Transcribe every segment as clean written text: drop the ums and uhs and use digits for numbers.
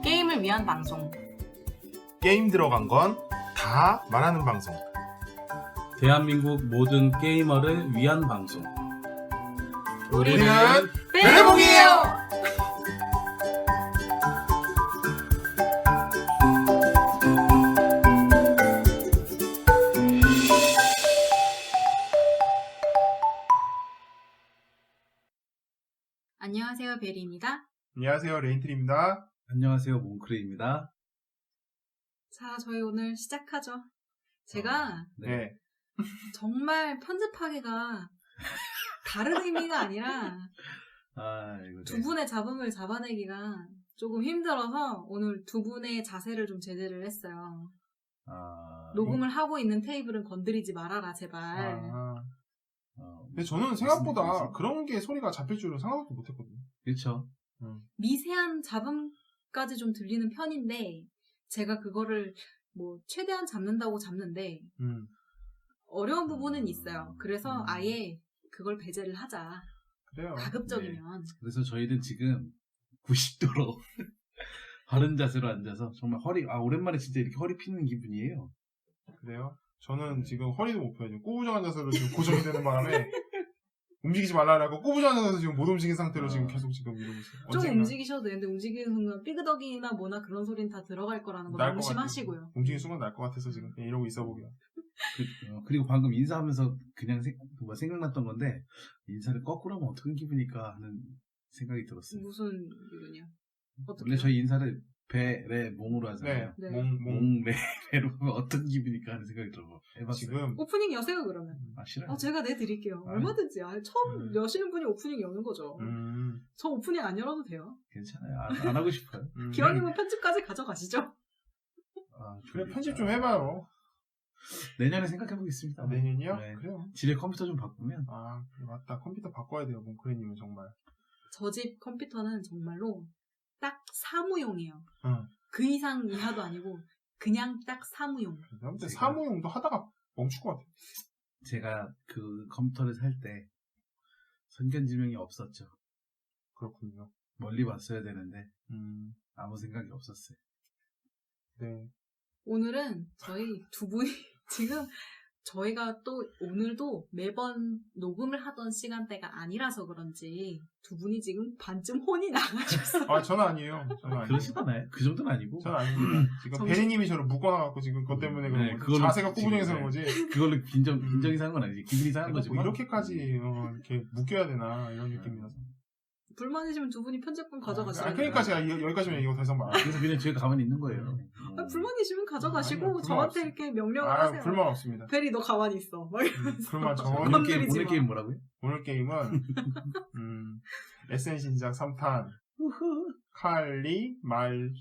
게임을 위한 방송. 게임 들어간 건 다 말하는 방송. 대한민국 모든 게이머를 위한 방송. 우리는 베레몽이에요. 안녕하세요, 베리입니다. 안녕하세요, 레인트리입니다. 안녕하세요, 몽크레입니다. 자, 저희 오늘 시작하죠. 제가 네. 정말 편집하기가 다른 의미가 아니라 이거 두 분의 잡음을 잡아내기가 조금 힘들어서 오늘 두 분의 자세를 좀 제재를 했어요. 녹음을 하고 있는 테이블은 건드리지 말아라, 제발. 근데 저는 생각보다 그런 게 소리가 잡힐 줄은 생각도 못했거든요. 그렇죠. 미세한 잡음까지 좀 들리는 편인데 제가 그거를 뭐 최대한 잡는다고 잡는데 어려운 부분은 있어요. 그래서 아예 그걸 배제를 하자. 그래요. 가급적이면. 네. 그래서 저희는 지금 90도로 바른 자세로 앉아서 정말 오랜만에 진짜 이렇게 허리 피는 기분이에요. 그래요? 저는 지금 허리도 못 펴요. 꼬부정한 자세로 지금 고정이 되는 바람에 움직이지 말라고 꼬부정한 자세로 지금 못 움직인 상태로 지금 계속 지금 이러고 있어요. 좀 움직이셔도 되는데 움직이는 순간 삐그덕이나 뭐나 그런 소리는 다 들어갈 거라는 거 명심하시고요. 움직이는 순간 날 것 같아서 지금 그냥 이러고 있어 보게요. 그리고 방금 인사하면서 그냥 생각났던 건데 인사를 거꾸로 하면 어떤 기분일까 하는 생각이 들었어요. 무슨 기분이요? 원래 저희 인사를 배레 몽으로 하잖아요. 네. 몽레 배로 하면 어떤 기분일까 하는 생각이 들어요. 해봤어요. 지금 오프닝 여세요 그러면. 싫어요. 제가 내드릴게요. 얼마든지. 처음 여시는 분이 오프닝 여는 거죠. 저 오프닝 안 열어도 돼요. 괜찮아요. 안 하고 싶어요. 기왕이면 편집까지 가져가시죠. 그래, 편집 좀 해봐요. 내년에 생각해보겠습니다. 내년이요? 네. 그래요. 집에 컴퓨터 좀 바꾸면. 그래, 맞다. 컴퓨터 바꿔야 돼요, 몽크레님은 정말. 저 집 컴퓨터는 정말로 딱 사무용이에요. 응. 그 이상 이하도 아니고 그냥 딱 사무용. 근데 사무용도 하다가 멈출 것 같아요. 제가 그 컴퓨터를 살 때 선견지명이 없었죠. 그렇군요. 멀리 봤어야 되는데 아무 생각이 없었어요. 네. 오늘은 저희 두 분이 지금 저희가 또 오늘도 매번 녹음을 하던 시간대가 아니라서 그런지 두 분이 지금 반쯤 혼이 나가셨어요. 저는 아니에요. 그러시도 않아요? 그 정도는 아니고. 저는 아닙니다. 지금 베리님이 저를 묶어놔갖고 지금 그것 때문에 그런 거지. 자세가 꼬부정해서 그런 거지. 그걸로 빈정이 상한 건 아니지. 기분이 상한 거지. 뭐 이렇게까지 이렇게 묶여야 되나 이런 느낌이라서. 불만이시면 두 분이 편집권 가져가시라니까. 그러니까 제가 여기까지만 얘기하고 더 이상 말. 그래서 그냥 제가 가만히 있는 거예요. 불만이시면 가져가시고 아니요, 저한테 이렇게 명령을 하세요. 불만 없습니다. 베리 너 가만히 있어. 막 이러면서. 불만 오늘 게임 뭐라고요? 오늘 게임은 SN 신작 3탄 칼리말라예요?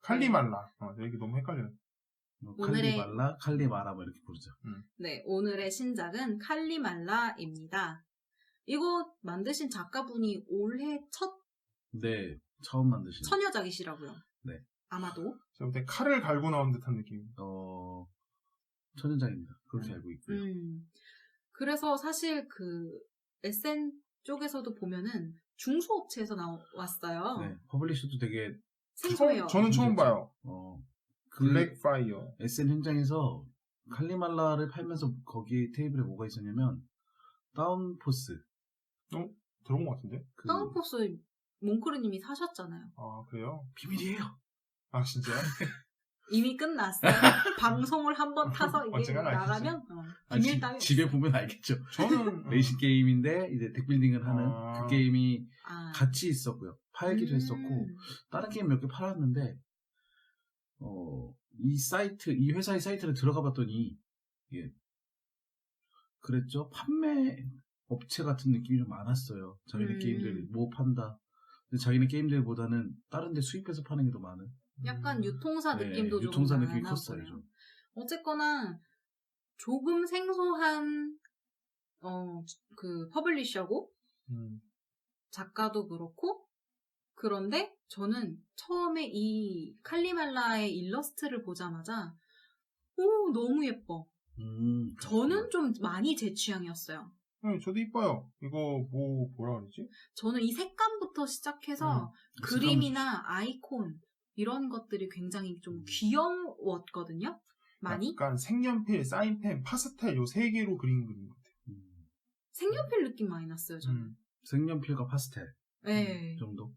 칼리말라. 여기 너무 헷갈려요. 칼리마라 뭐 이렇게 부르죠. 네, 오늘의 신작은 칼리말라입니다. 이거 만드신 작가분이 올해 네, 처음 만드신 처녀작이시라고요. 네. 아마도. 제가 볼 때 칼을 갈고 나온 듯한 느낌. 천연작입니다. 그렇게 알고 있고요. 그래서 사실 그 SN 쪽에서도 보면은 중소업체에서 나왔어요. 네, 퍼블리셔도 되게 생소해요. 저는 처음 봐요. 블랙파이어. SN 현장에서 칼리말라를 팔면서 거기 테이블에 뭐가 있었냐면 다운포스. 들어본 것 같은데? 다운포스 몽크르님이 사셨잖아요. 그래요? 비밀이에요. 진짜요? 이미 끝났어요. 방송을 한번 타서 이게 나가면 비밀 따위 집에 보면 알겠죠. 저는 레이싱 게임인데 이제 덱빌딩을 하는 그 게임이 같이 있었고요. 팔기도 했었고 다른 게임 몇 개 팔았는데 이 회사의 사이트를 들어가 봤더니 그랬죠. 판매 업체 같은 느낌이 좀 많았어요. 자기네 게임들 뭐 판다. 근데 자기네 게임들보다는 다른 데 수입해서 파는 게 더 많은. 약간 유통사 느낌도 좀 유통사 느낌이 컸어요. 좀. 어쨌거나 조금 생소한 그 퍼블리셔고 작가도 그렇고 그런데 저는 처음에 이 칼리말라의 일러스트를 보자마자 오 너무 예뻐. 저는 좀 많이 제 취향이었어요. 네, 저도 이뻐요. 이거 뭐라 그러지? 저는 이 색감부터 시작해서 그림이나 아이콘 이런 것들이 굉장히 좀 귀여웠거든요. 많이. 약간 색연필, 사인펜, 파스텔 요 세 개로 그린 그림 같아요. 색연필 느낌 많이 났어요. 저는. 색연필과 파스텔 네. 정도.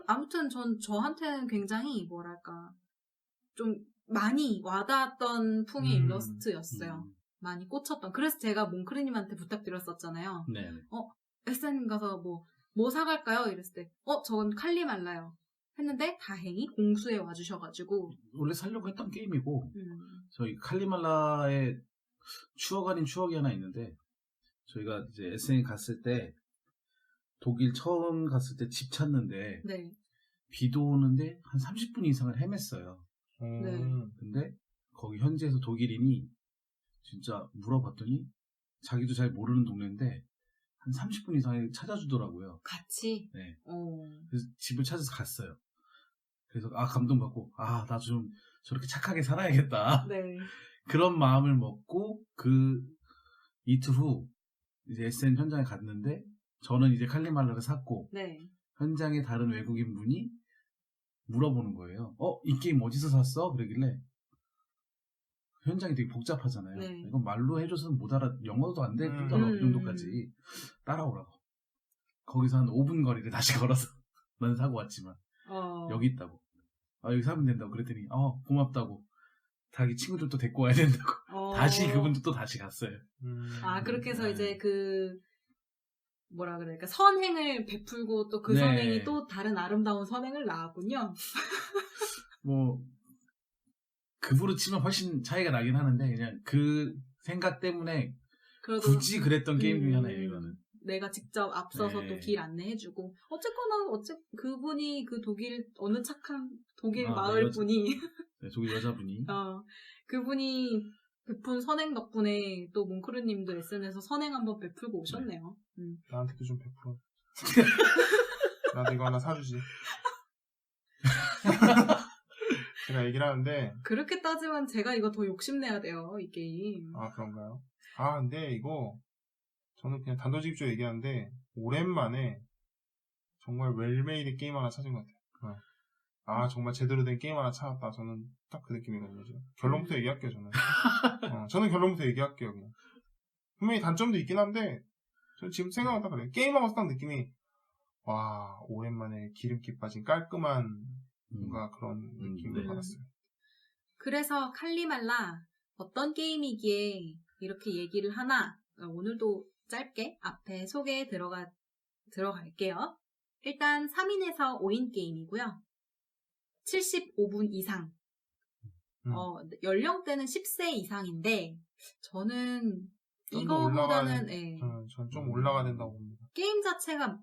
아무튼 저한테는 굉장히 뭐랄까 좀 많이 와닿았던 풍의 일러스트였어요. 많이 꽂혔던. 그래서 제가 몽크리님한테 부탁드렸었잖아요. 네. SN 가서 뭐 사갈까요? 이랬을 때, 저건 칼리말라요. 했는데 다행히 공수에 와주셔가지고. 원래 살려고 했던 게임이고 저희 칼리말라의 추억 아닌 추억이 하나 있는데 저희가 이제 SN 갔을 때 독일 처음 갔을 때 집 찾는데 네. 비도 오는데 한 30분 이상을 헤맸어요. 네. 근데 거기 현지에서 독일인이 진짜 물어봤더니 자기도 잘 모르는 동네인데 한 30분 이상을 찾아주더라고요. 같이? 네. 그래서 집을 찾아서 갔어요. 그래서 감동받고 나도 좀 저렇게 착하게 살아야겠다. 네. 그런 마음을 먹고 그 이틀 후 이제 SN 현장에 갔는데 저는 이제 칼리말라를 샀고 네. 현장에 다른 외국인 분이 물어보는 거예요. 이 게임 어디서 샀어? 그러길래 현장이 되게 복잡하잖아요. 네. 이건 말로 해줘서는 못 알아. 영어도 안 될 뿐더러 그 정도까지 따라오라고. 거기서 한 5분 거리를 다시 걸어서 난 사고 왔지만 여기 있다고. 여기 사면 된다고 그랬더니 고맙다고. 자기 친구들도 데리고 와야 된다고. 다시 그분도 또 다시 갔어요. 그렇게 해서 이제 뭐라 그럴까 선행을 베풀고 또 그 네. 선행이 또 다른 아름다운 선행을 낳았군요. 급으로 치면 훨씬 차이가 나긴 하는데 그냥 그 생각 때문에 굳이 그랬던 게임 중에 하나예요. 이거는 내가 직접 앞서서 또 길 안내해주고 어쨌거나 그분이 그 독일 어느 착한 독일 마을 분이 네, 독일 여자분이 그분이 베푼 선행 덕분에 또 몽크르님도 SN에서 선행 한번 베풀고 오셨네요. 나한테도 좀 베풀어. 나도 이거 하나 사주지. 제가 얘기를 하는데 그렇게 따지면 제가 이거 더 욕심내야 돼요. 이 게임. 그런가요? 근데 이거 저는 그냥 단도직입적으로 얘기하는데 오랜만에 정말 웰메이드 게임 하나 찾은 것 같아요. 정말 제대로 된 게임 하나 찾았다. 저는 딱 그 느낌이거든요. 지금. 결론부터 얘기할게요. 저는. 저는 결론부터 얘기할게요. 그냥. 분명히 단점도 있긴 한데 저는 지금 생각하다 그래요. 게임하고 딱 느낌이 오랜만에 기름기 빠진 깔끔한 뭔가 그런 느낌을 받았어요. 그래서 칼리말라 어떤 게임이기에 이렇게 얘기를 하나 오늘도 짧게 앞에 소개에 들어갈게요. 일단 3인에서 5인 게임이고요. 75분 이상. 연령대는 10세 이상인데 저는 이거보다는 전 좀 올라가야 된다고 봅니다. 게임 자체가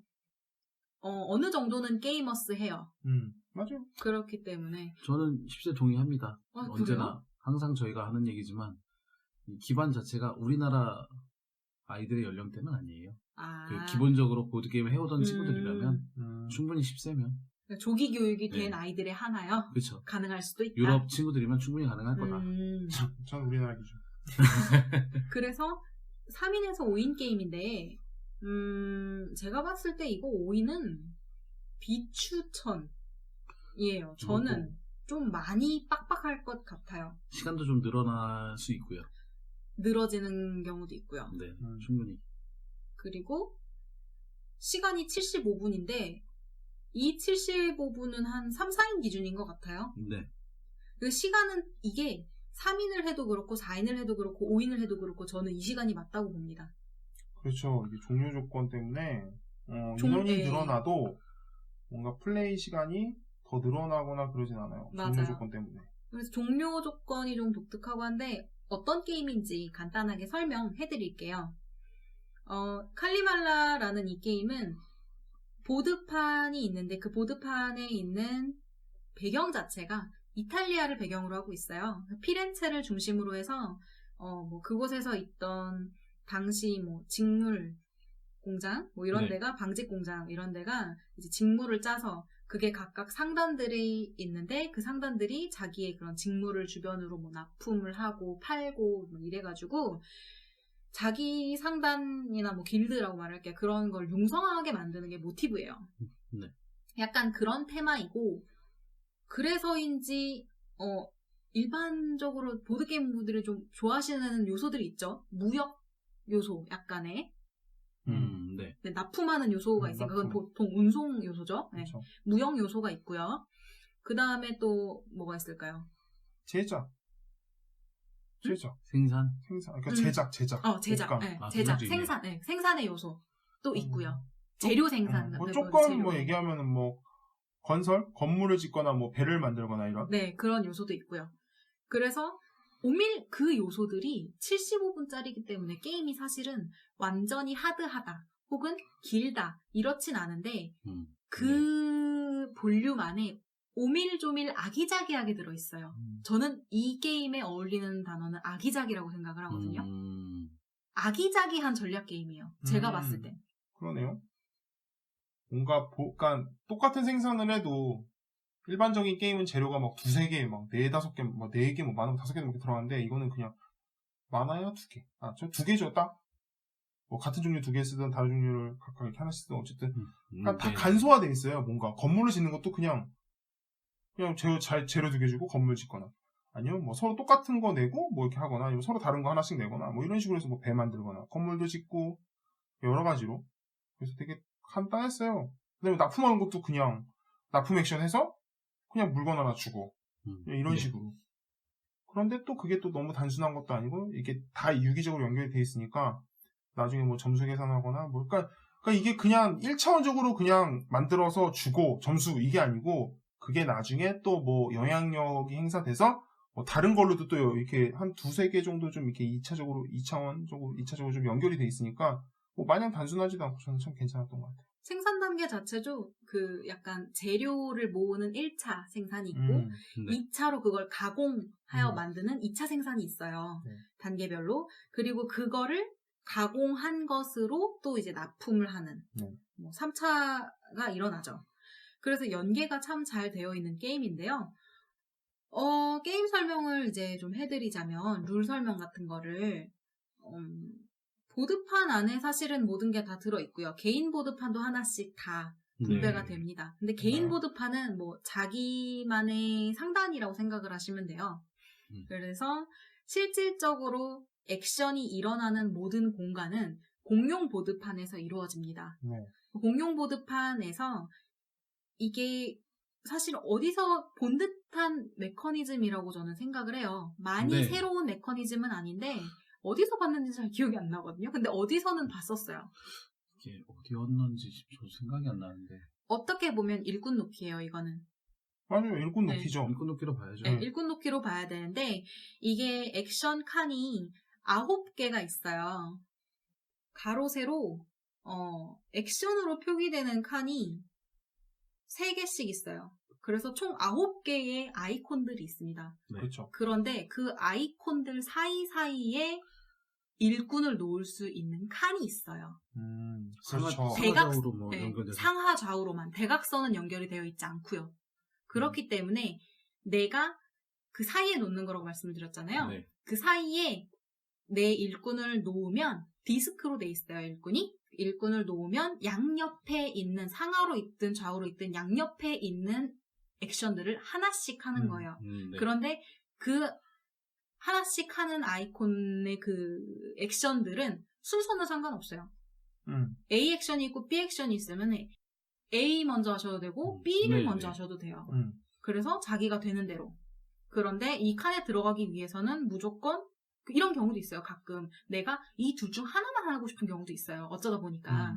어느 정도는 게이머스해요. 맞아요. 그렇기 때문에 저는 10세 동의합니다. 언제나 그래요? 항상 저희가 하는 얘기지만 이 기반 자체가 우리나라 아이들의 연령대는 아니에요. 기본적으로 보드게임을 해오던 친구들이라면 충분히 10세면 조기 교육이 된 아이들의 하나요? 그렇죠. 가능할 수도 있다. 유럽 친구들이면 충분히 가능할 거다. 전 우리나라 기준. 그래서 3인에서 5인 게임인데 제가 봤을 때 이거 5인은 비추천이에요. 저는 좀 많이 빡빡할 것 같아요. 시간도 좀 늘어날 수 있고요. 늘어지는 경우도 있고요. 네, 충분히. 그리고 시간이 75분인데 이 75분은 한 3, 4인 기준인 것 같아요. 네. 그 시간은 이게 3인을 해도 그렇고 4인을 해도 그렇고 5인을 해도 그렇고 저는 이 시간이 맞다고 봅니다. 그렇죠. 이게 종료 조건 때문에 인원이 늘어나도 뭔가 플레이 시간이 더 늘어나거나 그러진 않아요. 맞아요. 종료 조건 때문에. 그래서 종료 조건이 좀 독특하고 한데 어떤 게임인지 간단하게 설명해드릴게요. 칼리말라라는 이 게임은 보드판이 있는데 그 보드판에 있는 배경 자체가 이탈리아를 배경으로 하고 있어요. 피렌체를 중심으로 해서 그곳에서 있던 당시 직물 공장 이런 네. 데가 방직 공장 이런 데가 이제 직물을 짜서 그게 각각 상단들이 있는데 그 상단들이 자기의 그런 직무를 주변으로 뭐 납품을 하고 팔고 뭐 이래가지고 자기 상단이나 뭐 길드라고 말할게 그런 걸 융성하게 만드는 게 모티브예요. 네. 약간 그런 테마이고 그래서인지 일반적으로 보드게임 분들이 좀 좋아하시는 요소들이 있죠. 무역 요소 약간의 네. 네, 납품하는 요소가 있으니까 그건 보통 운송 요소죠. 네. 그렇죠. 무역 요소가 있고요. 그 다음에 또 뭐가 있을까요? 제작. 생산. 그러니까 제작. 제작, 네, 아, 제작, 그런 생산, 네, 생산의 요소 또 있고요. 재료 생산 뭐 같은 조금 재료. 뭐 얘기하면은 뭐 건물을 짓거나 뭐 배를 만들거나 이런. 네, 그런 요소도 있고요. 그래서 그 요소들이 75분짜리이기 때문에 게임이 사실은 완전히 하드하다 혹은 길다 이렇진 않은데 그 볼륨 안에 오밀조밀 아기자기하게 들어있어요. 저는 이 게임에 어울리는 단어는 아기자기라고 생각을 하거든요. 아기자기한 전략 게임이에요. 제가 봤을 때. 그러네요. 뭔가 그러니까 똑같은 생산을 해도 일반적인 게임은 재료가 막 2-3개, 막 4-5개, 막 4개, 뭐 많으면 5개 이렇게 들어가는데 이거는 그냥 많아야 2개. 저 2개죠, 딱. 뭐 같은 종류 2개 쓰든 다른 종류를 각각 이렇게 하나씩 쓰든 어쨌든 그러니까 다 간소화돼 있어요. 뭔가 건물을 짓는 것도 그냥 재료 2개 주고 건물 짓거나 아니면 뭐 서로 똑같은 거 내고 뭐 이렇게 하거나 아니면 서로 다른 거 하나씩 내거나 뭐 이런 식으로 해서 뭐 배 만들거나 건물도 짓고 여러 가지로 그래서 되게 간단했어요. 그다음에 납품하는 것도 그냥 납품 액션 해서 그냥 물건 하나 주고 이런 식으로. 그런데 또 그게 또 너무 단순한 것도 아니고 이게 다 유기적으로 연결이 돼 있으니까 나중에 뭐 점수 계산하거나 뭐 그러니까 이게 그냥 1차원적으로 그냥 만들어서 주고 점수 이게 아니고 그게 나중에 또 뭐 영향력이 행사돼서 뭐 다른 걸로도 또 이렇게 한 2-3개 정도 좀 이렇게 2차적으로 좀 연결이 돼 있으니까 뭐 마냥 단순하지도 않고 저는 참 괜찮았던 것 같아요. 생산 단계 자체도 그 약간 재료를 모으는 1차 생산이 있고 2차로 그걸 가공하여 만드는 2차 생산이 있어요. 단계별로. 그리고 그거를 가공한 것으로 또 이제 납품을 하는 뭐 3차가 일어나죠. 그래서 연계가 참 잘 되어 있는 게임인데요. 게임 설명을 이제 좀 해드리자면 룰 설명 같은 거를 보드판 안에 사실은 모든 게 다 들어있고요. 개인 보드판도 하나씩 다 분배가 됩니다. 근데 개인 보드판은 뭐 자기만의 상단이라고 생각을 하시면 돼요. 그래서 실질적으로 액션이 일어나는 모든 공간은 공용 보드판에서 이루어집니다. 공용 보드판에서 이게 사실 어디서 본 듯한 메커니즘이라고 저는 생각을 해요. 많이 새로운 메커니즘은 아닌데 어디서 봤는지 잘 기억이 안 나거든요. 근데 어디서는 봤었어요. 이게 어디였는지 저 생각이 안 나는데. 어떻게 보면 일꾼 놓기예요, 이거는. 맞아요. 일꾼 놓기죠. 일꾼 놓기로 봐야죠. 네, 일꾼 놓기로 봐야 되는데 이게 액션 칸이 9개가 있어요. 가로 세로 액션으로 표기되는 칸이 3개씩 있어요. 그래서 총 9개의 아이콘들이 있습니다. 그렇죠. 그런데 그 아이콘들 사이사이에 일꾼을 놓을 수 있는 칸이 있어요. 그렇죠. 상하좌우로 뭐 네, 연결돼서. 상하 좌우로만. 대각선은 연결이 되어 있지 않고요. 그렇기 때문에 내가 그 사이에 놓는 거라고 말씀을 드렸잖아요. 그 사이에 내 일꾼을 놓으면 디스크로 돼 있어요. 일꾼을 놓으면 양옆에 있는 상하로 있든 좌우로 있든 양옆에 있는 액션들을 하나씩 하는 거예요. 그런데 그 하나씩 하는 아이콘의 그 액션들은 순서는 상관없어요. A 액션이 있고 B 액션이 있으면 A 먼저 하셔도 되고 B를 먼저 하셔도 돼요. 그래서 자기가 되는 대로. 그런데 이 칸에 들어가기 위해서는 무조건 이런 경우도 있어요. 가끔 내가 이 둘 중 하나만 하고 싶은 경우도 있어요. 어쩌다 보니까.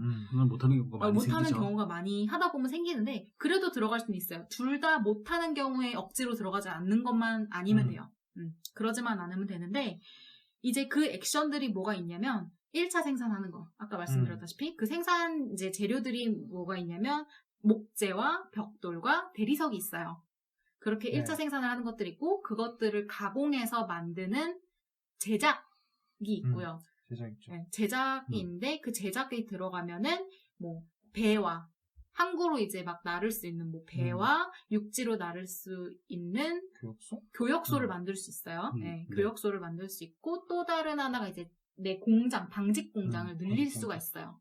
못하는 경우가 많이 생기죠. 못하는 경우가 많이 하다 보면 생기는데 그래도 들어갈 수는 있어요. 둘 다 못하는 경우에 억지로 들어가지 않는 것만 아니면 돼요. 그러지만 않으면 되는데 이제 그 액션들이 뭐가 있냐면 1차 생산하는 거. 아까 말씀드렸다시피 그 생산 이제 재료들이 뭐가 있냐면 목재와 벽돌과 대리석이 있어요. 그렇게 1차 생산을 하는 것들이 있고 그것들을 가공해서 만드는 제작이 있고요. 제작 있죠. 네, 제작인데 그 제작이 들어가면은 뭐 배와 항구로 이제 막 나를 수 있는 뭐 배와 육지로 나를 수 있는 교육소? 교역소를 만들 수 있어요. 네, 네. 교역소를 만들 수 있고 또 다른 하나가 이제 내 공장, 방직 공장을 늘릴 방직 수가 공장. 있어요.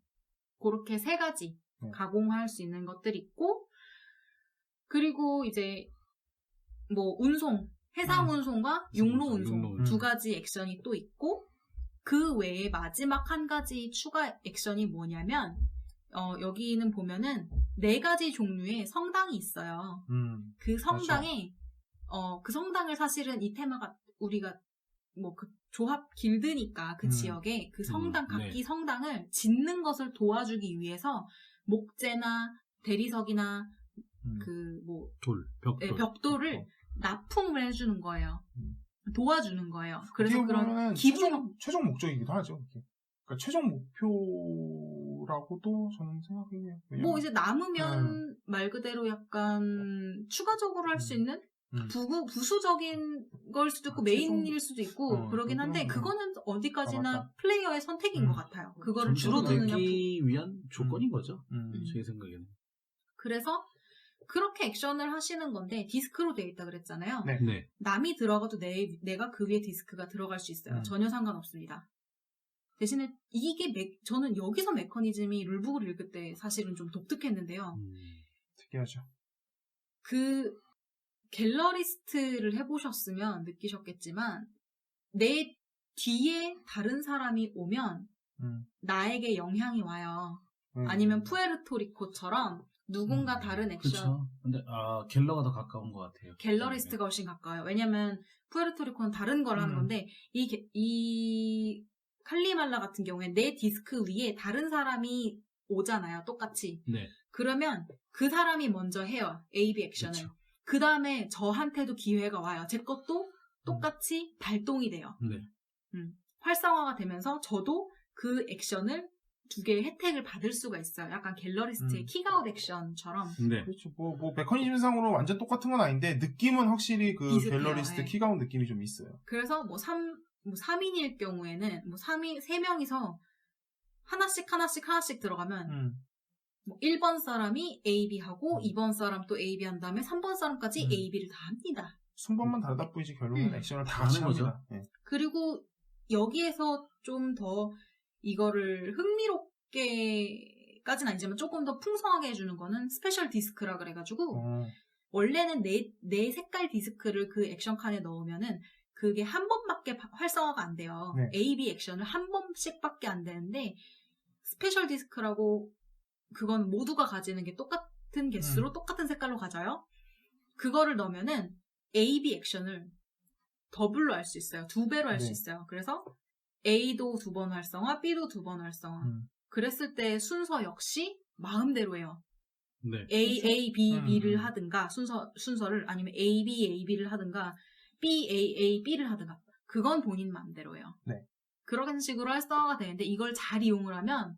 그렇게 3가지 네. 가공할 수 있는 것들이 있고 그리고 이제 뭐 운송, 해상 운송과 육로 운송 2가지 액션이 또 있고 그 외에 마지막 한 가지 추가 액션이 뭐냐면 여기는 보면은 4가지 종류의 성당이 있어요. 그 성당에 그 성당을 사실은 이 테마가 우리가 뭐 그 조합 길드니까 그 지역에 그 성당 각기 성당을 짓는 것을 도와주기 위해서 목재나 대리석이나 그 뭐 벽돌을 납품을 해주는 거예요. 도와주는 거예요. 그래서 그런 기분 최종 목적이기도 하죠. 그러니까 최종 목표라고도 저는 생각해요. 뭐 이제 남으면 말 그대로 약간 추가적으로 할 수 있는 부수적인 걸 수도 있고 메인일 수도 있고 그러긴 한데 그거는 어디까지나 플레이어의 선택인 것 같아요. 그거를 줄어드느냐 내기 위한 조건인 거죠. 제 생각에는. 그래서 그렇게 액션을 하시는 건데 디스크로 되어 있다 그랬잖아요. 네. 남이 들어가도 내가 그 위에 디스크가 들어갈 수 있어요. 전혀 상관없습니다. 대신에 저는 여기서 메커니즘이 룰북을 읽을 때 사실은 좀 독특했는데요. 특이하죠. 그 갤러리스트를 해보셨으면 느끼셨겠지만 내 뒤에 다른 사람이 오면 나에게 영향이 와요. 아니면 푸에르토리코처럼 누군가 다른 액션. 그렇죠. 근데 갤러가 더 가까운 것 같아요. 갤러리스트가 훨씬 가까워요. 왜냐면 푸에르토리코는 다른 걸 하는 건데 이 칼리말라 같은 경우에 내 디스크 위에 다른 사람이 오잖아요. 똑같이. 네. 그러면 그 사람이 먼저 해요. AB 액션을. 그렇죠. 그 다음에 저한테도 기회가 와요. 제 것도 똑같이 발동이 돼요. 네. 활성화가 되면서 저도 그 액션을 2개의 혜택을 받을 수가 있어요. 약간 갤러리스트의 킥아웃 액션처럼. 네. 그렇죠. 뭐 메커니즘상으로 완전 똑같은 건 아닌데 느낌은 확실히 그 비슷해요. 갤러리스트 킥아웃 느낌이 좀 있어요. 그래서 3인일 경우에는 3명이서 하나씩 들어가면 1번 사람이 AB 하고 2번 사람 또 AB 한 다음에 3번 사람까지 AB를 다 합니다. 순번만 다르다 뿐이지 결국은 액션을 다 같이 하는 거죠. 합니다. 네. 그리고 여기에서 좀 더 이거를 흥미롭게까지는 아니지만 조금 더 풍성하게 해주는 거는 스페셜 디스크라 그래가지고 원래는 네 색깔 디스크를 그 액션 칸에 넣으면은 그게 한 번밖에 활성화가 안 돼요. 네. AB 액션을 한 번씩밖에 안 되는데 스페셜 디스크라고 그건 모두가 가지는 게 똑같은 개수로 똑같은 색깔로 가져요. 그거를 넣으면은 AB 액션을 더블로 할 수 있어요. 2배로 할 수 있어요. 그래서 A도 2번 활성화, B도 2번 활성화. 그랬을 때 순서 역시 마음대로 해요. 네. A, B, B를 하든가 순서를 아니면 A, B, A, B를 하든가 B, A, A, B를 하든가 그건 본인 마음대로 해요. 네. 그런 식으로 활성화가 되는데 이걸 잘 이용을 하면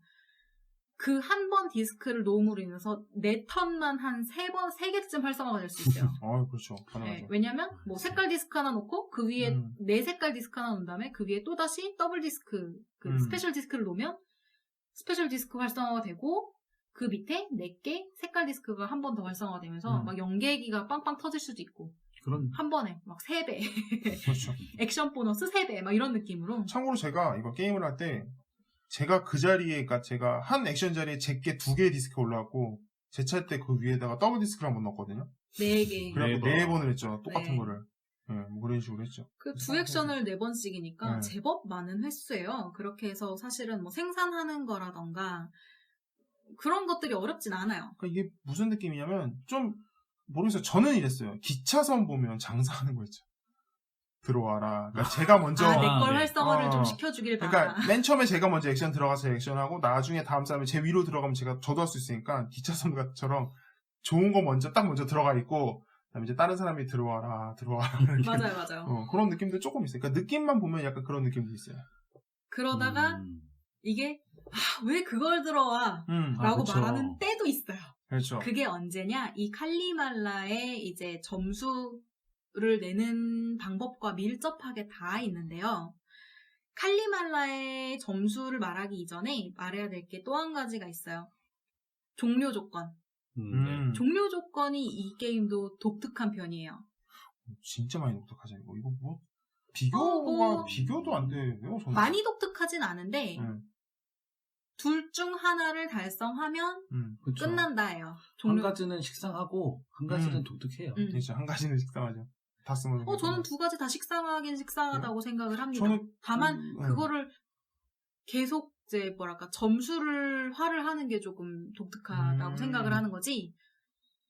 그 한 번 디스크를 놓음으로 인해서 내 턴만 한 3개쯤 활성화가 될 수 있어요. 그렇죠. 가능하죠. 네, 왜냐면 뭐 색깔 디스크 하나 놓고 그 위에 4색깔 디스크 하나 놓은 다음에 그 위에 또다시 더블 디스크, 스페셜 디스크를 놓으면 스페셜 디스크 활성화가 되고 그 밑에 4개 색깔 디스크가 한 번 더 활성화가 되면서 막 연계기가 빵빵 터질 수도 있고 한 번에 막 3배 그렇죠. 액션 보너스 3배 막 이런 느낌으로. 참고로 제가 이거 게임을 할 때 제가 그 자리에, 그러니까 제가 한 액션 자리에 제게 2개의 디스크 올라왔고 제 차 때 그 위에다가 더블 디스크를 한번 넣었거든요. 4개. 그래갖고 4번을 했죠. 똑같은 거를. 네, 뭐 그런 식으로 했죠. 그 2액션을 4번씩이니까 제법 많은 횟수예요. 그렇게 해서 사실은 뭐 생산하는 거라던가 그런 것들이 어렵진 않아요. 그러니까 이게 무슨 느낌이냐면 좀 모르겠어요. 저는 이랬어요. 기차선 보면 장사하는 거 있죠. 들어와라. 그러니까 제가 먼저 내 걸 활성화를 좀 시켜주길 바라. 그러니까 맨 처음에 제가 먼저 액션 들어가서 액션하고 나중에 다음 사람이 제 위로 들어가면 저도 할 수 있으니까 기차선처럼 좋은 거 먼저 들어가 있고 그다음에 이제 다른 사람이 들어와라. 맞아요. 그런 느낌도 조금 있어요. 그러니까 느낌만 보면 약간 그런 느낌도 있어요. 그러다가 이게 왜 그걸 들어와? 라고 그렇죠. 말하는 때도 있어요. 그렇죠. 그게 언제냐? 이 칼리말라의 이제 점수를 내는 방법과 밀접하게 다 있는데요. 칼리말라의 점수를 말하기 이전에 말해야 될 게 또 한 가지가 있어요. 종료 조건. 네. 종료 조건이 이 게임도 독특한 편이에요. 진짜 많이 독특하죠. 이거 뭐 비교가 비교도 안 돼요. 저는. 많이 독특하진 않은데 둘 중 하나를 달성하면 그쵸. 끝난다예요. 한 가지는 식상하고 한 가지는 독특해요. 그렇죠. 한 가지는 식상하죠. 다 쓰면. 저는 두 가지 다 식상하긴 식상하다고 생각을 합니다. 저는 다만 그거를 계속 이제 뭐랄까 점수를 화를 하는 게 조금 독특하다고 생각을 하는 거지.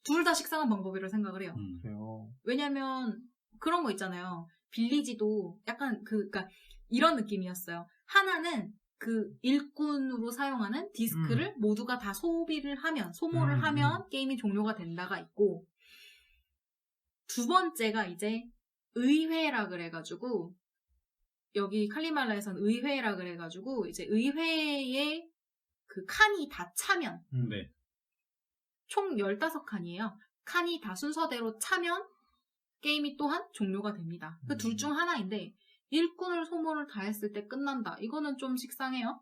둘 다 식상한 방법이라고 생각을 해요. 그래요. 왜냐면 그런 거 있잖아요. 빌리지도 약간 그러니까 이런 느낌이었어요. 하나는 그 일꾼으로 사용하는 디스크를 모두가 다 소비를 하면 소모를 하면 게임이 종료가 된다가 있고 두 번째가 이제 의회라 그래가지고 여기 칼리말라에선 의회라 그래가지고 이제 의회에 그 칸이 다 차면 네. 총 15칸이에요. 칸이 다 순서대로 차면 게임이 또한 종료가 됩니다. 그 둘 중 하나인데 일꾼을 소모를 다 했을 때 끝난다. 이거는 좀 식상해요.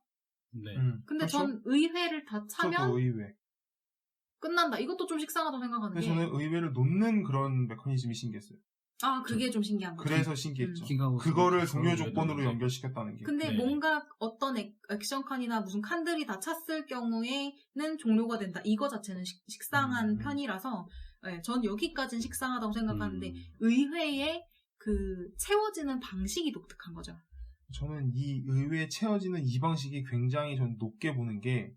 네. 근데 그렇죠? 전 의회를 다 차면 의회. 끝난다. 이것도 좀 식상하다고 생각하는 게. 저는 의회를 놓는 그런 메커니즘이 신기했어요. 그게 좀 신기한 거죠. 그래서 신기했죠. 킹하우스 그거를 종료 조건으로 연결시켰다는 게. 근데 네. 뭔가 어떤 액션 칸이나 무슨 칸들이 다 찼을 경우에는 종료가 된다. 이거 자체는 식상한 편이라서 전 여기까지는 식상하다고 생각하는데 의회에 그 채워지는 방식이 독특한 거죠. 저는 이 의회에 채워지는 이 방식이 굉장히 전 높게 보는 게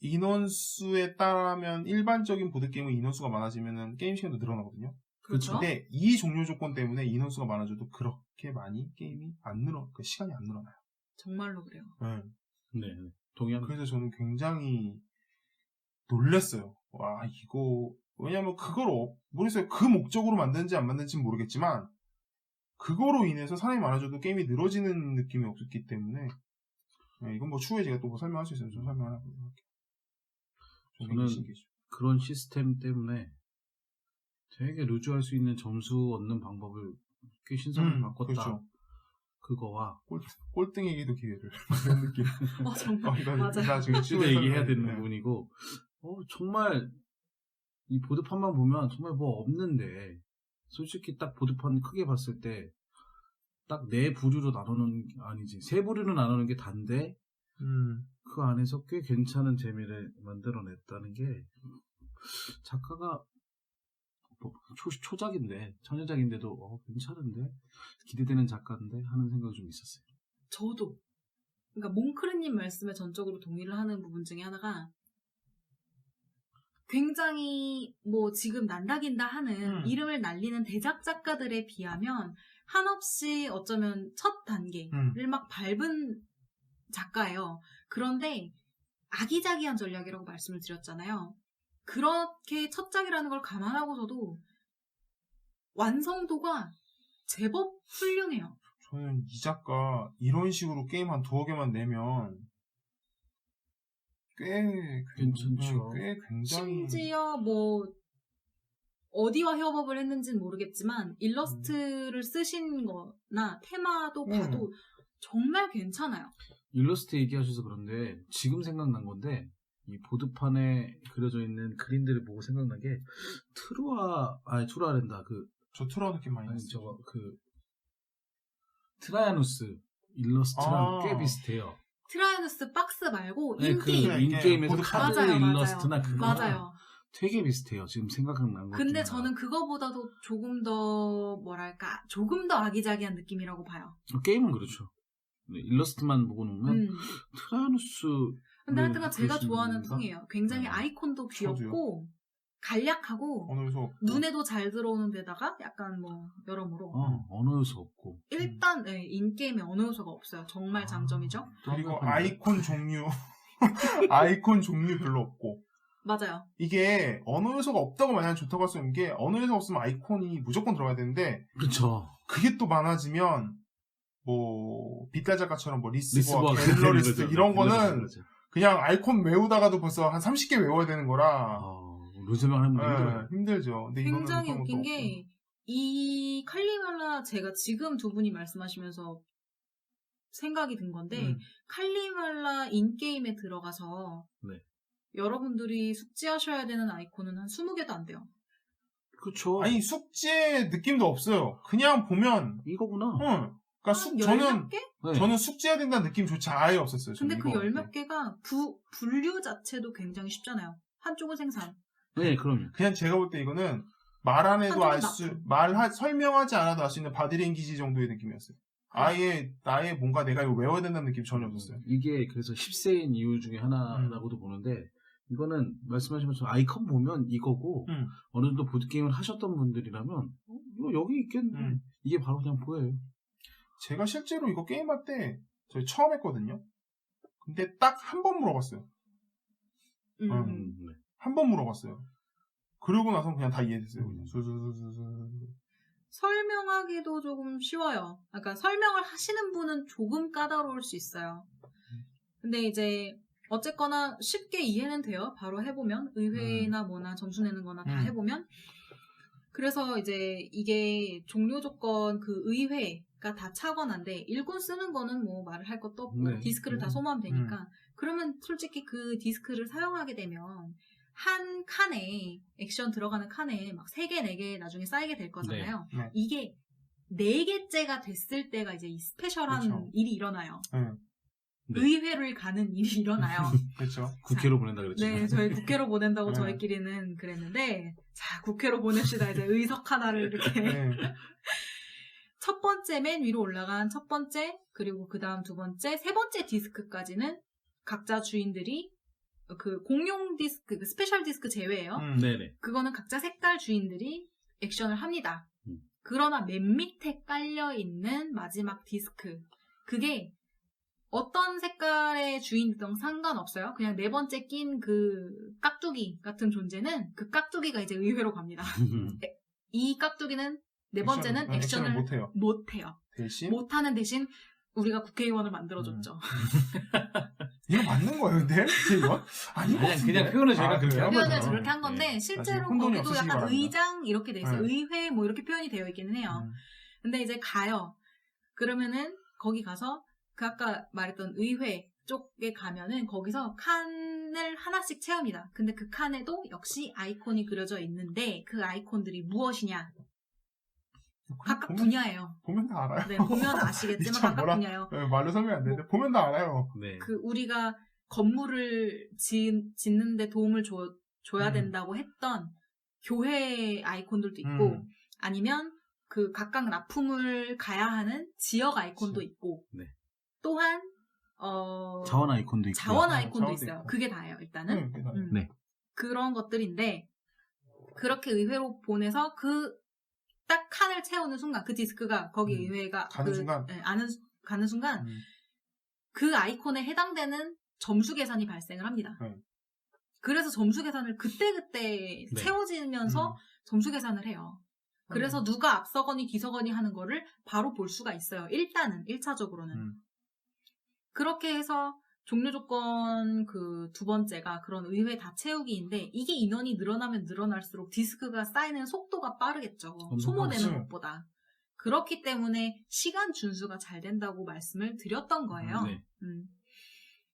인원수에 따르면 일반적인 보드게임은 인원수가 많아지면 게임 시간도 늘어나거든요. 그렇죠. 근데 이 종료 조건 때문에 인원수가 많아져도 그렇게 많이 게임이 안 그 시간이 안 늘어나요. 정말로 그래요. 네. 동의합니다. 그래서 저는 굉장히 놀랐어요. 와, 이거, 왜냐면 그걸, 모르겠어요. 그 목적으로 만드는지 안 만드는지는 모르겠지만, 그거로 인해서 사람이 많아져도 게임이 늘어지는 느낌이 없었기 때문에, 이건 뭐 추후에 제가 또 뭐 설명할 수 있으면 좀 설명하도록 할게요. 저는 그런 시스템 때문에 되게 루즈할 수 있는 점수 얻는 방법을 꽤 신선하게 바꿨다. 그렇죠. 그거와 꼴등에게도 기회를 그런 느낌. 정말 맞아요. 나 지금 진짜 얘기해야 되는 부분이고 정말 이 보드판만 보면 정말 뭐 없는데 솔직히 딱 보드판 크게 봤을 때 딱 네 부류로 나누는 아니지 세 부류로 나누는 게 단데 그 안에서 꽤 괜찮은 재미를 만들어냈다는 게 작가가 초작인데 처녀작인데도 괜찮은데 기대되는 작가인데 하는 생각이 좀 있었어요. 저도 그러니까 몽크르님 말씀에 전적으로 동의를 하는 부분 중에 하나가 굉장히 뭐 지금 난다긴다 하는 이름을 날리는 대작 작가들에 비하면 한없이 어쩌면 첫 단계를 막 밟은 작가예요. 그런데 아기자기한 전략이라고 말씀을 드렸잖아요. 그렇게 첫 작이라는 걸 감안하고서도 완성도가 제법 훌륭해요. 저는 이 작가 이런 식으로 게임 한 2개만 내면 꽤 괜찮죠. 꽤 굉장히 심지어 뭐 어디와 협업을 했는지는 모르겠지만 일러스트를 쓰신 거나 테마도 봐도 정말 괜찮아요. 일러스트 얘기하셔서 그런데 지금 생각난 건데 이 보드판에 그려져 있는 그림들을 보고 생각난 게 트루아랜다 저 트루아 느낌 많이 났어요. 저거 트라이아누스 일러스트랑 꽤 비슷해요. 트라이아누스 박스 말고 인게임에서 카드 맞아요, 일러스트나 그거 맞아요. 되게 비슷해요. 지금 생각난 것 근데 저는 그거보다도 조금 더 아기자기한 느낌이라고 봐요. 게임은 그렇죠. 일러스트만 보고 놓으면 트라이아누스 근데 하여튼간 제가 좋아하는 풍이에요. 굉장히 아이콘도 귀엽고 저도요. 간략하고 눈에도 잘 들어오는 데다가 약간 뭐 여러모로 언어 요소 없고 일단 인게임에 언어 요소가 없어요. 정말 장점이죠. 그리고 아이콘 종류 별로 없고 맞아요. 이게 언어 요소가 없다고 마냥 좋다고 할 수 있는 게 언어 요소가 없으면 아이콘이 무조건 들어가야 되는데 그렇죠. 그게 또 많아지면 뭐 빛달 작가처럼 뭐 리스버와 갤러리스트 이런 거는 그냥 아이콘 외우다가도 벌써 한 30개 외워야 되는 거라 루즈만 하면 힘들죠. 근데 굉장히 웃긴 게 이 칼리말라 제가 지금 두 분이 말씀하시면서 생각이 든 건데 칼리말라 인게임에 들어가서 여러분들이 숙지하셔야 되는 아이콘은 한 20개도 안 돼요. 그렇죠. 아니 숙제 느낌도 없어요. 그냥 보면 이거구나. 그러니까 몇 개? 네. 저는 숙제해야 된다는 느낌조차 아예 없었어요. 근데 그 이거. 열 몇 개가 분류 자체도 굉장히 쉽잖아요. 한쪽은 생산. 네, 그럼요. 그냥 제가 볼 때 이거는 말 안 해도 설명하지 않아도 알 수 있는 바디랭귀지 정도의 느낌이었어요. 아예 뭔가 내가 이거 외워야 된다는 느낌이 전혀 없었어요. 이게 그래서 10세인 이유 중에 하나라고도 보는데 이거는 말씀하신 것처럼 아이콘 보면 이거고 어느 정도 보드게임을 하셨던 분들이라면 이거 여기 있겠네. 이게 바로 그냥 보여요. 제가 실제로 이거 게임할 때 저희 처음 했거든요. 근데 딱 한 번 물어봤어요. 네. 한 번 물어봤어요. 그러고 나서 그냥 다 이해됐어요. 설명하기도 조금 쉬워요. 그러니까 설명을 하시는 분은 조금 까다로울 수 있어요. 근데 이제 어쨌거나 쉽게 이해는 돼요. 바로 해보면 의회나 뭐나 점수 내는 거나 다 해보면. 그래서 이제 이게 종료 조건 그 의회가 다 차관한데 일꾼 쓰는 거는 뭐 말을 할 것도 없고 네. 디스크를 다 소모하면 되니까 그러면 솔직히 그 디스크를 사용하게 되면 한 칸에 액션 들어가는 칸에 막 3개, 4개 나중에 쌓이게 될 거잖아요. 네. 이게 4개째가 됐을 때가 이제 이 스페셜한 그렇죠. 일이 일어나요. 네. 의회를 가는 일이 일어나요. 그렇죠. 국회로 보낸다 그랬죠. 네, 저희 국회로 보낸다고 저희끼리는 그랬는데, 자, 국회로 보냅시다. 이제 의석 하나를 이렇게. 첫 번째, 맨 위로 올라간 첫 번째, 그리고 그 다음 두 번째, 세 번째 디스크까지는 각자 주인들이 그 공용 디스크, 그 스페셜 디스크 제외예요. 네네. 그거는 각자 색깔 주인들이 액션을 합니다. 그러나 맨 밑에 깔려있는 마지막 디스크, 그게 어떤 색깔의 주인이든 상관없어요. 그냥 네 번째 낀 그 깍두기 같은 존재는 그 깍두기가 이제 의회로 갑니다. 이 깍두기는 네 번째는 액션을 못해요. 대신? 못하는 대신 우리가 국회의원을 만들어줬죠. 이거 맞는 거예요, 근데? 국회의원? 그냥 표현을 저희가 그렇게 한 표현을 거죠. 저렇게 한 건데 실제로 거기도 약간 바랍니다. 의장 이렇게 돼 있어요. 의회 뭐 이렇게 표현이 되어 있기는 해요. 근데 이제 가요. 그러면은 거기 가서 그 아까 말했던 의회 쪽에 가면은 거기서 칸을 하나씩 채웁니다. 근데 그 칸에도 역시 아이콘이 그려져 있는데 그 아이콘들이 무엇이냐? 각각 분야예요. 보면 다 알아요. 네, 보면 아시겠지만 각각 분야예요. 말로 설명 안 되는데 보면 다 알아요. 네. 그 우리가 건물을 짓는데 도움을 줘야 된다고 했던 교회 아이콘들도 있고 아니면 그 각각 납품을 가야 하는 지역 아이콘도 있고 네. 또한 자원 아이콘도 있고 자원 아이콘도 있어요. 그게 다예요. 일단은 네. 그런 것들인데 그렇게 의회로 보내서 그 딱 칸을 채우는 순간 그 디스크가 거기 의회가 가는 순간 가는 순간 그 아이콘에 해당되는 점수 계산이 발생을 합니다. 그래서 점수 계산을 그때그때 채워지면서 점수 계산을 해요. 그래서 누가 앞서거니 뒤서거니 하는 거를 바로 볼 수가 있어요. 일단은 1차적으로는. 그렇게 해서 종료 조건 그 두 번째가 그런 의회 다 채우기인데 이게 인원이 늘어나면 늘어날수록 디스크가 쌓이는 속도가 빠르겠죠. 소모되는 것보다. 그렇기 때문에 시간 준수가 잘 된다고 말씀을 드렸던 거예요. 네.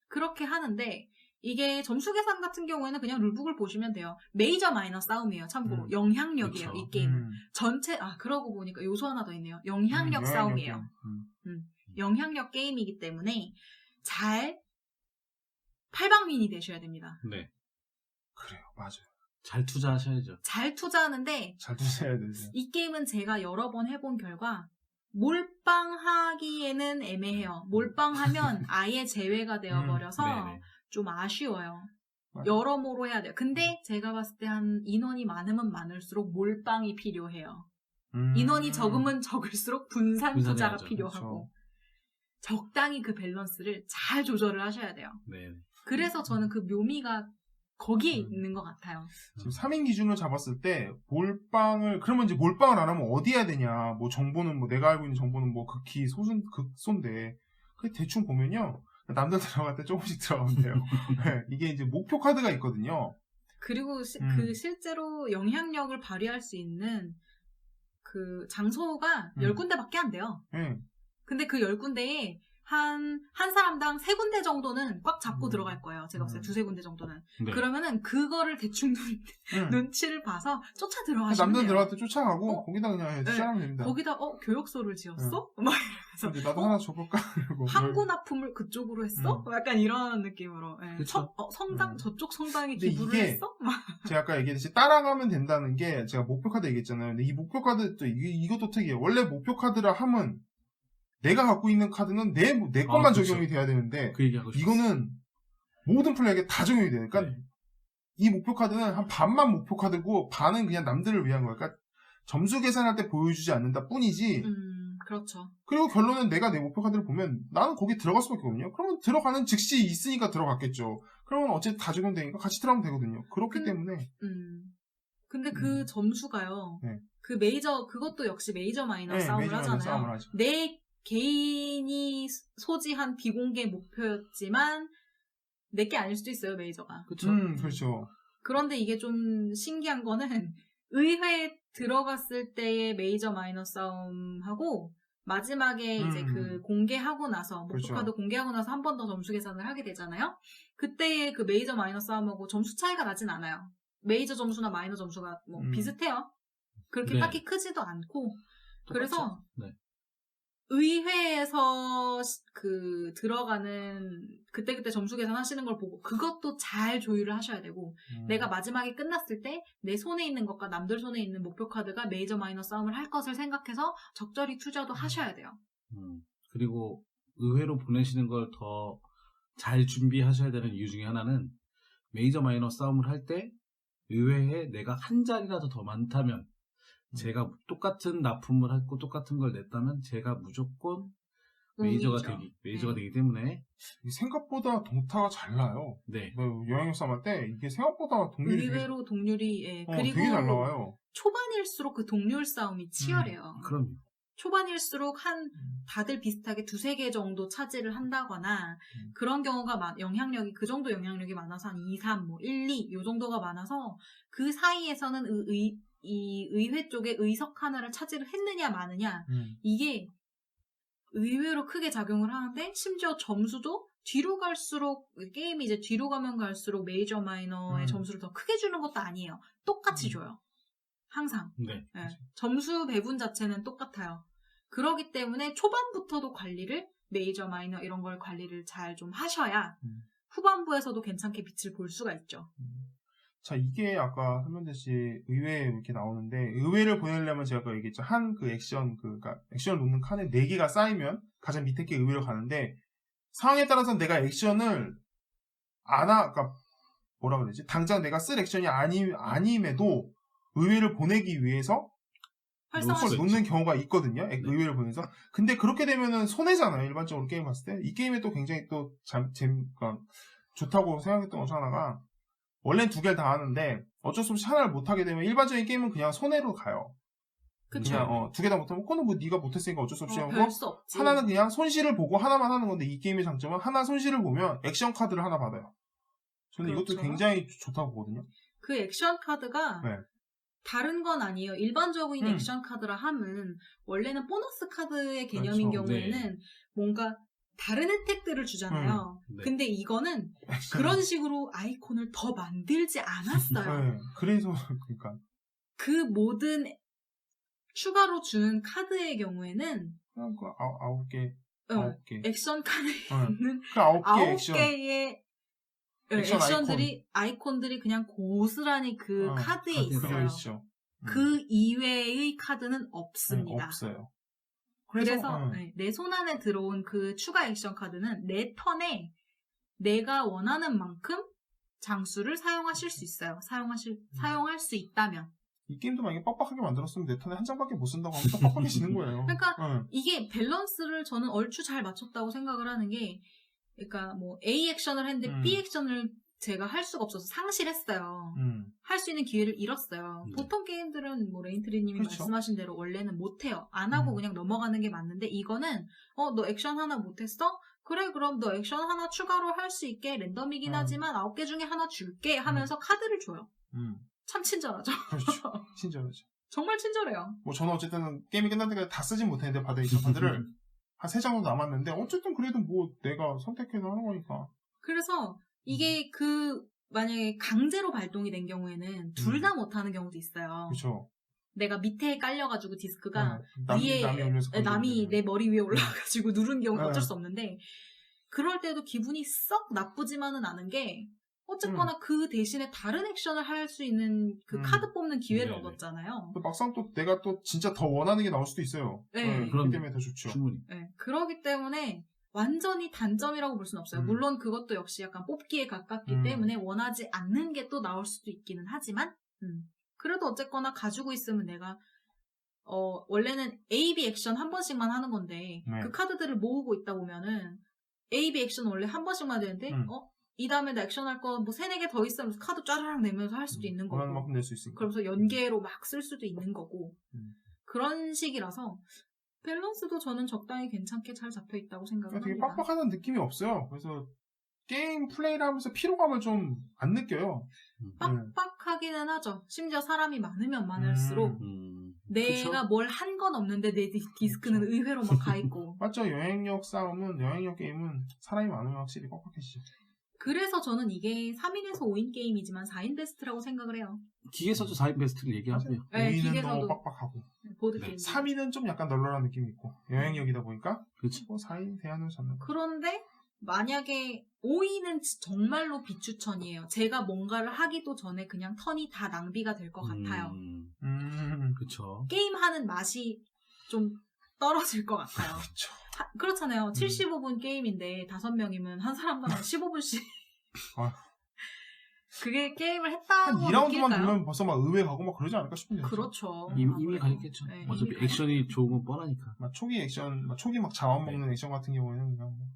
그렇게 하는데 이게 점수 계산 같은 경우에는 그냥 룰북을 보시면 돼요. 메이저 마이너 싸움이에요. 참고로 영향력이에요. 그렇죠. 이 게임은. 전체 그러고 보니까 요소 하나 더 있네요. 영향력 싸움이에요. 영향력 게임이기 때문에 잘 팔방민이 되셔야 됩니다. 네. 그래요. 맞아요. 잘 투자하셔야죠. 잘 투자하는데 잘 투자해야 되죠. 이 게임은 제가 여러 번 해본 결과 몰빵하기에는 애매해요. 몰빵하면 아예 제외가 되어버려서 좀 아쉬워요. 여러모로 해야 돼요. 근데 제가 봤을 때 한 인원이 많으면 많을수록 몰빵이 필요해요. 인원이 적으면 적을수록 분산 투자가 필요하고 그렇죠. 적당히 그 밸런스를 잘 조절을 하셔야 돼요. 네. 그래서 저는 그 묘미가 거기에 있는 것 같아요. 지금 3인 기준으로 잡았을 때 그러면 이제 몰빵을 안 하면 어디 해야 되냐? 뭐 정보는 뭐 내가 알고 있는 정보는 뭐 극히 극소인데 그 대충 보면요. 남들 들어갈 때 조금씩 들어가면 돼요. 네, 이게 이제 목표 카드가 있거든요. 그리고 그 실제로 영향력을 발휘할 수 있는 그 장소가 10군데밖에 안 돼요. 근데 그 10군데에 한 사람당 3군데 정도는 꽉 잡고 들어갈 거예요. 제가 봤을 때 2-3군데 정도는. 네. 그러면은 그거를 대충 눈치를 봐서 쫓아 들어가시면 남들 돼요. 들어갈 때 쫓아가고 거기다 그냥 투자하면 됩니다. 거기다 교역소를 지었어? 막 근데 이러면서 나도 하나 줘볼까? 그리고 항구 납품을 그쪽으로 했어? 약간 이런 느낌으로. 예. 그쵸. 성당 저쪽 성당에 근데 기부를 이게 했어? 막. 제가 아까 얘기했듯이 따라가면 된다는 게 제가 목표 카드 얘기했잖아요. 근데 이 목표 카드 또 이것도 특이해요. 원래 목표 카드라 함은 내가 갖고 있는 카드는 내 것만 그쵸. 적용이 돼야 되는데 그 얘기하고 싶었어요. 이거는 모든 플레이에게 다 적용이 돼요. 그러니까 네. 이 목표 카드는 한 반만 목표 카드고 반은 그냥 남들을 위한 거예요. 그러니까 점수 계산할 때 보여주지 않는다 뿐이지. 그렇죠. 그리고 결론은 내가 내 목표 카드를 보면 나는 거기 들어갈 수밖에 없거든요. 그러면 들어가는 즉시 있으니까 들어갔겠죠. 그러면 어쨌든 다 적용되니까 같이 들어가면 되거든요. 그렇기 때문에 근데 그 점수가요. 네. 그 메이저 그것도 역시 메이저 마이너 싸움을 메이저 마이너 싸움을 하잖아요. 하죠. 내 개인이 소지한 비공개 목표였지만 내게 아닐 수도 있어요, 메이저가. 그쵸. 그렇죠. 그런데 이게 좀 신기한 거는 의회에 들어갔을 때의 메이저 마이너 싸움하고 마지막에 이제 그 공개하고 나서 목표 그렇죠. 카드 공개하고 나서 한 번 더 점수 계산을 하게 되잖아요. 그때의 그 메이저 마이너 싸움하고 점수 차이가 나진 않아요. 메이저 점수나 마이너 점수가 뭐 비슷해요. 그렇게 네. 딱히 크지도 않고. 그래서 네. 의회에서 그 들어가는 그때그때 점수 계산하시는 걸 보고 그것도 잘 조율을 하셔야 되고 내가 마지막에 끝났을 때 내 손에 있는 것과 남들 손에 있는 목표 카드가 메이저 마이너 싸움을 할 것을 생각해서 적절히 투자도 하셔야 돼요. 그리고 의회로 보내시는 걸 더 잘 준비하셔야 되는 이유 중에 하나는 메이저 마이너 싸움을 할 때 의회에 내가 한 자리라도 더 많다면 제가 똑같은 납품을 했고 똑같은 걸 냈다면 제가 무조건 메이저가 되기 때문에 생각보다 동타가 잘 나요. 네. 영향력 싸움 할 때 이게 생각보다 동률이 의외로 동률이 그리고 되게 잘 나와요. 초반일수록 그 동률 싸움이 치열해요. 그럼요. 초반일수록 다들 비슷하게 2-3개 정도 차지를 한다거나 그런 경우가 영향력이 그 정도 영향력이 많아서 한 2, 3, 뭐 1, 2 요 정도가 많아서 그 사이에서는 이 의회 쪽에 의석 하나를 차지를 했느냐 마느냐 이게 의외로 크게 작용을 하는데 심지어 점수도 뒤로 갈수록 게임이 이제 뒤로 가면 갈수록 메이저 마이너의 점수를 더 크게 주는 것도 아니에요. 똑같이 줘요. 항상. 네. 네. 점수 배분 자체는 똑같아요. 그러기 때문에 초반부터도 관리를 메이저 마이너 이런 걸 관리를 잘 좀 하셔야 후반부에서도 괜찮게 빛을 볼 수가 있죠. 자, 이게 아까 설명드렸듯이 의회에 이렇게 나오는데 의회를 보내려면 제가 아까 얘기했죠. 한 그 그러니까 액션을 놓는 칸에 4개가 쌓이면 가장 밑에 게 의회로 가는데 상황에 따라서는 내가 액션을 그러니까 뭐라 그러지? 당장 내가 쓸 액션이 아님에도 의회를 보내기 위해서 그걸 놓는 경우가 있거든요. 네. 의회를 보내서. 근데 그렇게 되면은 손해잖아요. 일반적으로 게임 봤을 때. 이 게임에 또 굉장히 또 그러니까 좋다고 생각했던 것 중 하나가 원래는 2개를 다 하는데 어쩔 수 없이 하나를 못하게 되면 일반적인 게임은 그냥 손해로 가요. 그쵸. 그냥 2개 다 못하면 그거는 뭐 네가 못했으니까 어쩔 수 없이 하고 별수 없지. 하나는 그냥 손실을 보고 하나만 하는 건데 이 게임의 장점은 하나 손실을 보면 액션 카드를 하나 받아요. 저는 그렇죠. 이것도 굉장히 좋다고 보거든요. 그 액션 카드가 네. 다른 건 아니에요. 일반적인 액션 카드라 함은 원래는 보너스 카드의 개념인 그렇죠. 경우에는 뭔가 다른 혜택들을 주잖아요. 네. 근데 이거는 그런 식으로 아이콘을 더 만들지 않았어요. 네. 그래서 그러니까 그 모든 추가로 주는 카드의 경우에는 그냥 그 9개 액션 카드에는 그 9개 액션 9개의 액션 아이콘들이 그냥 고스란히 그 카드에 있어요. 있죠. 그 이외의 카드는 없습니다. 없어요. 그래서 내 손안에 들어온 그 추가 액션 카드는 내 턴에 내가 원하는 만큼 장수를 사용하실 수 있어요. 사용할 수 있다면. 이 게임도 만약에 빡빡하게 만들었으면 내 턴에 한 장밖에 못 쓴다고 하면 또 빡빡해 지는 거예요. 그러니까 이게 밸런스를 저는 얼추 잘 맞췄다고 생각을 하는 게 그러니까 뭐 A 액션을 했는데 B 액션을 제가 할 수가 없어서 상실했어요. 할 수 있는 기회를 잃었어요. 보통 게임들은 뭐 레인트리님이 그렇죠. 말씀하신 대로 원래는 못해요. 안 하고 그냥 넘어가는 게 맞는데 이거는 너 액션 하나 못했어? 그래 그럼 너 액션 하나 추가로 할 수 있게 랜덤이긴 하지만 9개 중에 하나 줄게 하면서 카드를 줘요. 참 친절하죠. 그렇죠. 친절하죠. 정말 친절해요. 뭐 저는 어쨌든 게임이 끝날 때까지 다 쓰진 못했는데 받은 액션 카드를 한 3장 정도 남았는데 어쨌든 그래도 뭐 내가 선택해서 하는 거니까. 그래서 이게 만약에 강제로 발동이 된 경우에는 둘 다 못하는 경우도 있어요. 그렇죠. 내가 밑에 깔려가지고 디스크가 남이 위에 올려서 남이 내 머리 위에 올라가가지고 누른 경우가 네. 어쩔 수 없는데 그럴 때도 기분이 썩 나쁘지만은 않은 게 어쨌거나 그 대신에 다른 액션을 할 수 있는 그 카드 뽑는 기회를 네네. 얻었잖아요. 막상 또 내가 또 진짜 더 원하는 게 나올 수도 있어요. 네. 그렇기 때문에 더 좋죠. 충분히. 네. 그러기 때문에 완전히 단점이라고 볼 수는 없어요. 물론 그것도 역시 약간 뽑기에 가깝기 때문에 원하지 않는 게 또 나올 수도 있기는 하지만 그래도 어쨌거나 가지고 있으면 내가 원래는 A, B 액션 한 번씩만 하는 건데 네. 그 카드들을 모으고 있다 보면은 A, B 액션 원래 한 번씩만 되는데 이 다음에 나 액션 할 거 뭐 3-4개 더 있으면 카드 짜라락 내면서 할 수도 있는 거고 원하는 만큼 낼 수 있으니까. 그러면서 연계로 막 쓸 수도 있는 거고 그런 식이라서 밸런스도 저는 적당히 괜찮게 잘 잡혀 있다고 생각을 되게 합니다. 빡빡하다는 느낌이 없어요. 그래서 게임 플레이를 하면서 피로감을 좀 안 느껴요. 빡빡하기는 하죠. 심지어 사람이 많으면 많을수록 내가 그쵸? 뭘 한 건 없는데 내 디스크는 그쵸. 의외로 막 가있고 맞죠? 여행력 게임은 사람이 많으면 확실히 빡빡해지죠. 그래서 저는 이게 3인에서 5인 게임이지만 4인 베스트라고 생각을 해요. 기계에서도 4인 베스트를 얘기하고요. 네, 5인은 기계에서도. 너무 빡빡하고 보드게임. 3인은 좀 약간 널널한 느낌이 있고 여행력이다 보니까 그렇지. 뭐 4인 대안을 잡는 거. 그런데 만약에 5인은 정말로 비추천이에요. 제가 뭔가를 하기도 전에 그냥 턴이 다 낭비가 될 것 같아요. 그쵸. 게임하는 맛이 좀 떨어질 것 같아요. 그렇죠. 그렇잖아요. 75분 게임인데 5명이면 한 사람당 15분씩 그게 게임을 한 했다고 2라운드만 느낄까요? 돌면 벌써 막 의외 가고 막 그러지 않을까 싶은데. 그렇죠. 이미 아무래도. 가있겠죠. 네, 어차피 이미 액션이 좋은 건 뻔하니까. 막 초기 액션, 초기 막 자원 먹는 액션 같은 경우에는 그냥 뭐.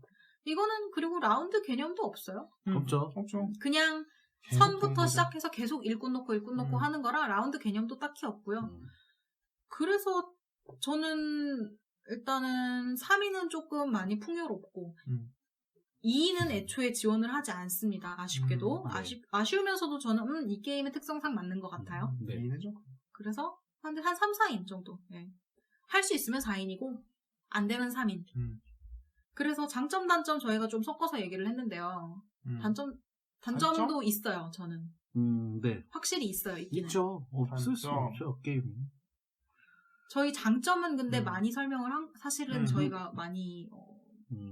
이거는 그리고 라운드 개념도 없어요. 없죠. 없죠. 그냥 계속 보는 선부터 거죠. 시작해서 계속 일꾼 놓고 하는 거라 라운드 개념도 딱히 없고요. 그래서 저는 일단은 3위는 조금 많이 풍요롭고 2위는 애초에 지원을 하지 않습니다. 아쉽게도. 네. 아쉬우면서도 저는 이 게임의 특성상 맞는 것 같아요. 네. 메인은 그래서 한 3, 4인 정도. 네. 할 수 있으면 4인이고 안 되면 3인. 그래서 장점, 단점 저희가 좀 섞어서 얘기를 했는데요. 단점도 있어요, 저는. 네. 확실히 있어요, 있기는. 있죠. 없을 수 단점. 없죠, 게임이. 저희 장점은 근데 많이 설명을 사실은 저희가 많이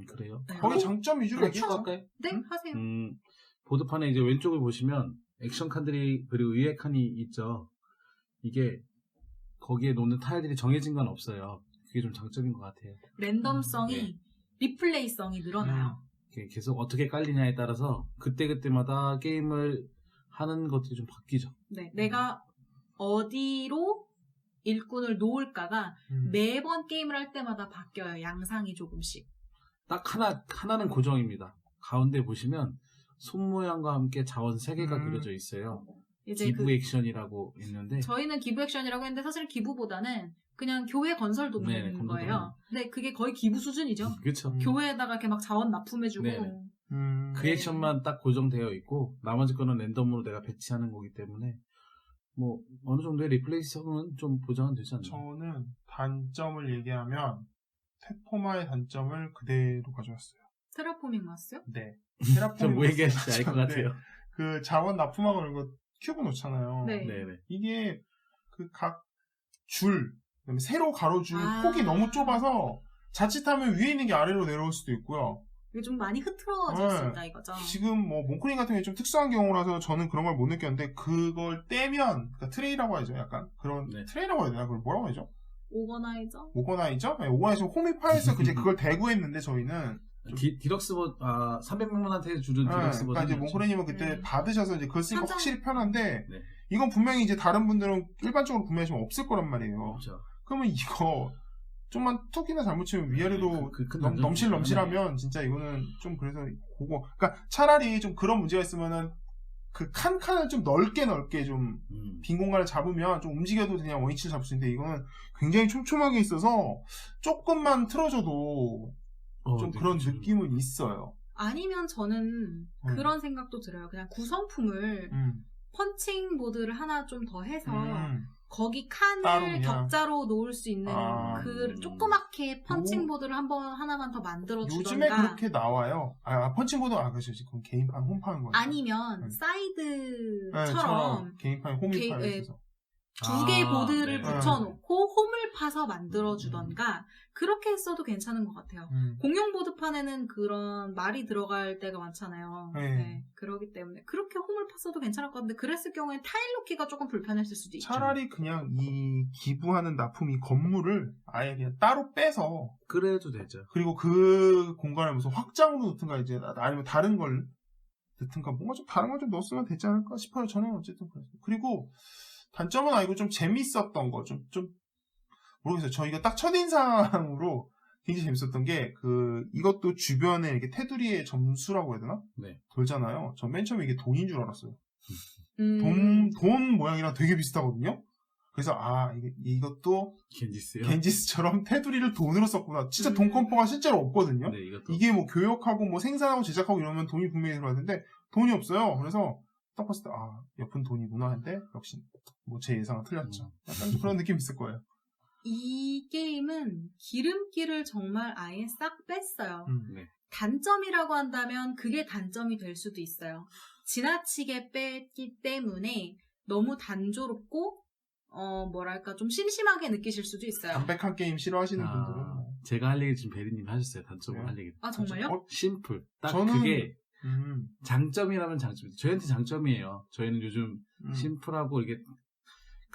그래요. 네. 거의 장점 위주로 그럼 얘기했죠. 추가할까요? 네, 하세요. 보드판에 이제 왼쪽을 보시면 액션 칸들이 그리고 위에 칸이 있죠. 이게 거기에 놓는 타일들이 정해진 건 없어요. 그게 좀 장점인 것 같아요. 랜덤성이 리플레이성이 늘어나요. 이게 계속 어떻게 깔리냐에 따라서 그때그때마다 게임을 하는 것들이 좀 바뀌죠. 네, 내가 어디로 일꾼을 놓을까가 매번 게임을 할 때마다 바뀌어요. 양상이 조금씩. 딱 하나는 고정입니다. 가운데 보시면 손 모양과 함께 자원 3개가 그려져 있어요. 이제 기부 액션이라고 있는데 저희는 기부 액션이라고 했는데 사실 기부보다는 그냥 교회 건설 돕는 거예요. 근데 그게 거의 기부 수준이죠. 그렇죠. 교회에다가 이렇게 막 자원 납품해주고. 네네. 그 네. 액션만 딱 고정되어 있고 나머지 거는 랜덤으로 내가 배치하는 거기 때문에 뭐 어느 정도의 리플레이성은 좀 보장은 되지 않나요? 저는 단점을 얘기하면 테포마의 단점을 그대로 가져왔어요. 테라포밍 왔어요? 네. 좀 뭐 얘기하실지 알 것 같아요. 그 자원 납품하고 이거 큐브 놓잖아요. 네. 네네. 이게 그 각 줄, 그다음에 세로 가로줄 아. 폭이 너무 좁아서 자칫하면 위에 있는 게 아래로 내려올 수도 있고요. 이게 좀 많이 흐트러졌습니다, 이거죠. 지금 뭐 몽크린 같은 게 좀 특수한 경우라서 저는 그런 걸 못 느꼈는데 그걸 떼면 그러니까 트레이라고 하죠. 약간 그런 트레이라고 해야 되나? 그걸 뭐라고 하죠? 오거나이저? 오거나이저? 네, 오거나이저 홈입파에서 이제 그걸 대구 했는데 저희는 디럭스 300명한테 주는 디럭스 그러니까 이제 몽크린님은 그때 받으셔서 이제 그걸 쓰니까 한장- 확실히 편한데 네. 이건 분명히 이제 다른 분들은 일반적으로 구매하시면 없을 거란 말이에요. 그렇죠. 그러면 이거 좀만 툭이나 잘못 치면 위아래로 큰 넘실넘실하면 진짜 이거는 좀 그래서 그거 그러니까 차라리 좀 그런 문제가 있으면은 그 칸을 좀 넓게 좀 빈 공간을 잡으면 좀 움직여도 그냥 원위치를 잡을 수 있는데 이거는 굉장히 촘촘하게 있어서 조금만 틀어져도 좀 네, 그런 그렇죠. 느낌은 있어요. 아니면 저는 그런 생각도 들어요. 그냥 구성품을 펀칭 보드를 하나 좀 더 해서 거기 따로 칸을 그냥. 격자로 놓을 수 있는 그 조그맣게 펀칭보드를 하나만 더 만들어 요즘에 주던가 그렇게 나와요. 펀칭보드 그렇죠. 지금 개인판, 홈판 거. 아니면 네. 사이드처럼 개인판, 홈이 파여 예, 있어서. 두 개의 보드를 네. 붙여놓고 홈을 파서 만들어주던가 그렇게 했어도 괜찮은 것 같아요. 공용 보드판에는 그런 말이 들어갈 때가 많잖아요. 네. 네, 그렇기 때문에 그렇게 홈을 팠어도 괜찮을 것 같은데 그랬을 경우에 타일 놓기가 조금 불편했을 수도 있죠. 차라리 그냥 이 기부하는 납품이 건물을 아예 그냥 따로 빼서 그래도 되죠. 그리고 그 공간을 무슨 확장으로 넣든가 이제 아니면 다른 걸 넣든가 뭔가 좀 다른 걸 좀 넣었으면 되지 않을까 싶어요. 저는 어쨌든 그래서. 그리고 단점은 아니고 좀 재밌었던 거 좀 모르겠어요. 저희가 딱 첫인상으로 굉장히 재밌었던 게 이것도 주변에 이렇게 테두리의 점수라고 해야 되나? 네. 돌잖아요. 전 맨 처음에 이게 돈인 줄 알았어요. 돈 모양이랑 되게 비슷하거든요. 그래서 이것도 겐지스요? 겐지스처럼 테두리를 돈으로 썼구나. 진짜 돈 컴퍼가 실제로 없거든요. 네, 이것도. 이게 뭐 교역하고 뭐 생산하고 제작하고 이러면 돈이 분명히 들어야 되는데 돈이 없어요. 그래서 딱 봤을 때 옆은 돈이구나 했는데 역시 뭐 제 예상은 틀렸죠. 약간 좀 그런 느낌이 있을 거예요. 이 게임은 기름기를 정말 아예 싹 뺐어요. 네. 단점이라고 한다면 그게 단점이 될 수도 있어요. 지나치게 뺐기 때문에 너무 단조롭고 뭐랄까 좀 심심하게 느끼실 수도 있어요. 담백한 게임 싫어하시는 분들은 뭐. 제가 할 얘기 지금 베리님이 하셨어요. 단점을 네. 할 얘기. 아 정말요? 심플. 딱 저는- 그게 장점이라면 장점이죠. 저희한테 장점이에요. 저희는 요즘 심플하고 이게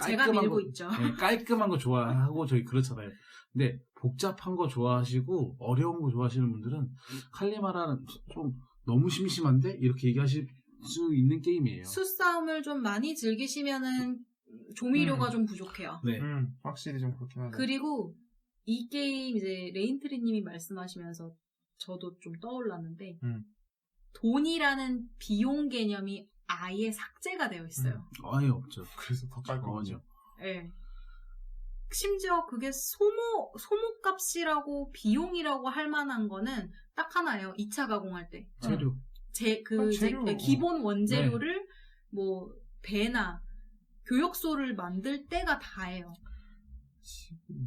제가 깔끔한 밀고 거, 있죠. 네, 깔끔한 거 좋아하고 저희 그렇잖아요. 근데 복잡한 거 좋아하시고 어려운 거 좋아하시는 분들은 칼리마라는 좀 너무 심심한데 이렇게 얘기하실 수 있는 게임이에요. 수싸움을 좀 많이 즐기시면은 조미료가 좀 부족해요. 네. 확실히 좀 그렇긴 하죠. 그리고 이 게임 이제 레인트리님이 말씀하시면서 저도 좀 떠올랐는데 돈이라는 비용 개념이 아예 삭제가 되어 있어요. 아예 없죠. 그래서 더 깔끔하죠. 네. 심지어 그게 소모값이라고 비용이라고 할 만한 거는 딱 하나예요. 2차 가공할 때. 재료. 재료. 기본 원재료를 뭐 배나 교역소를 만들 때가 다예요.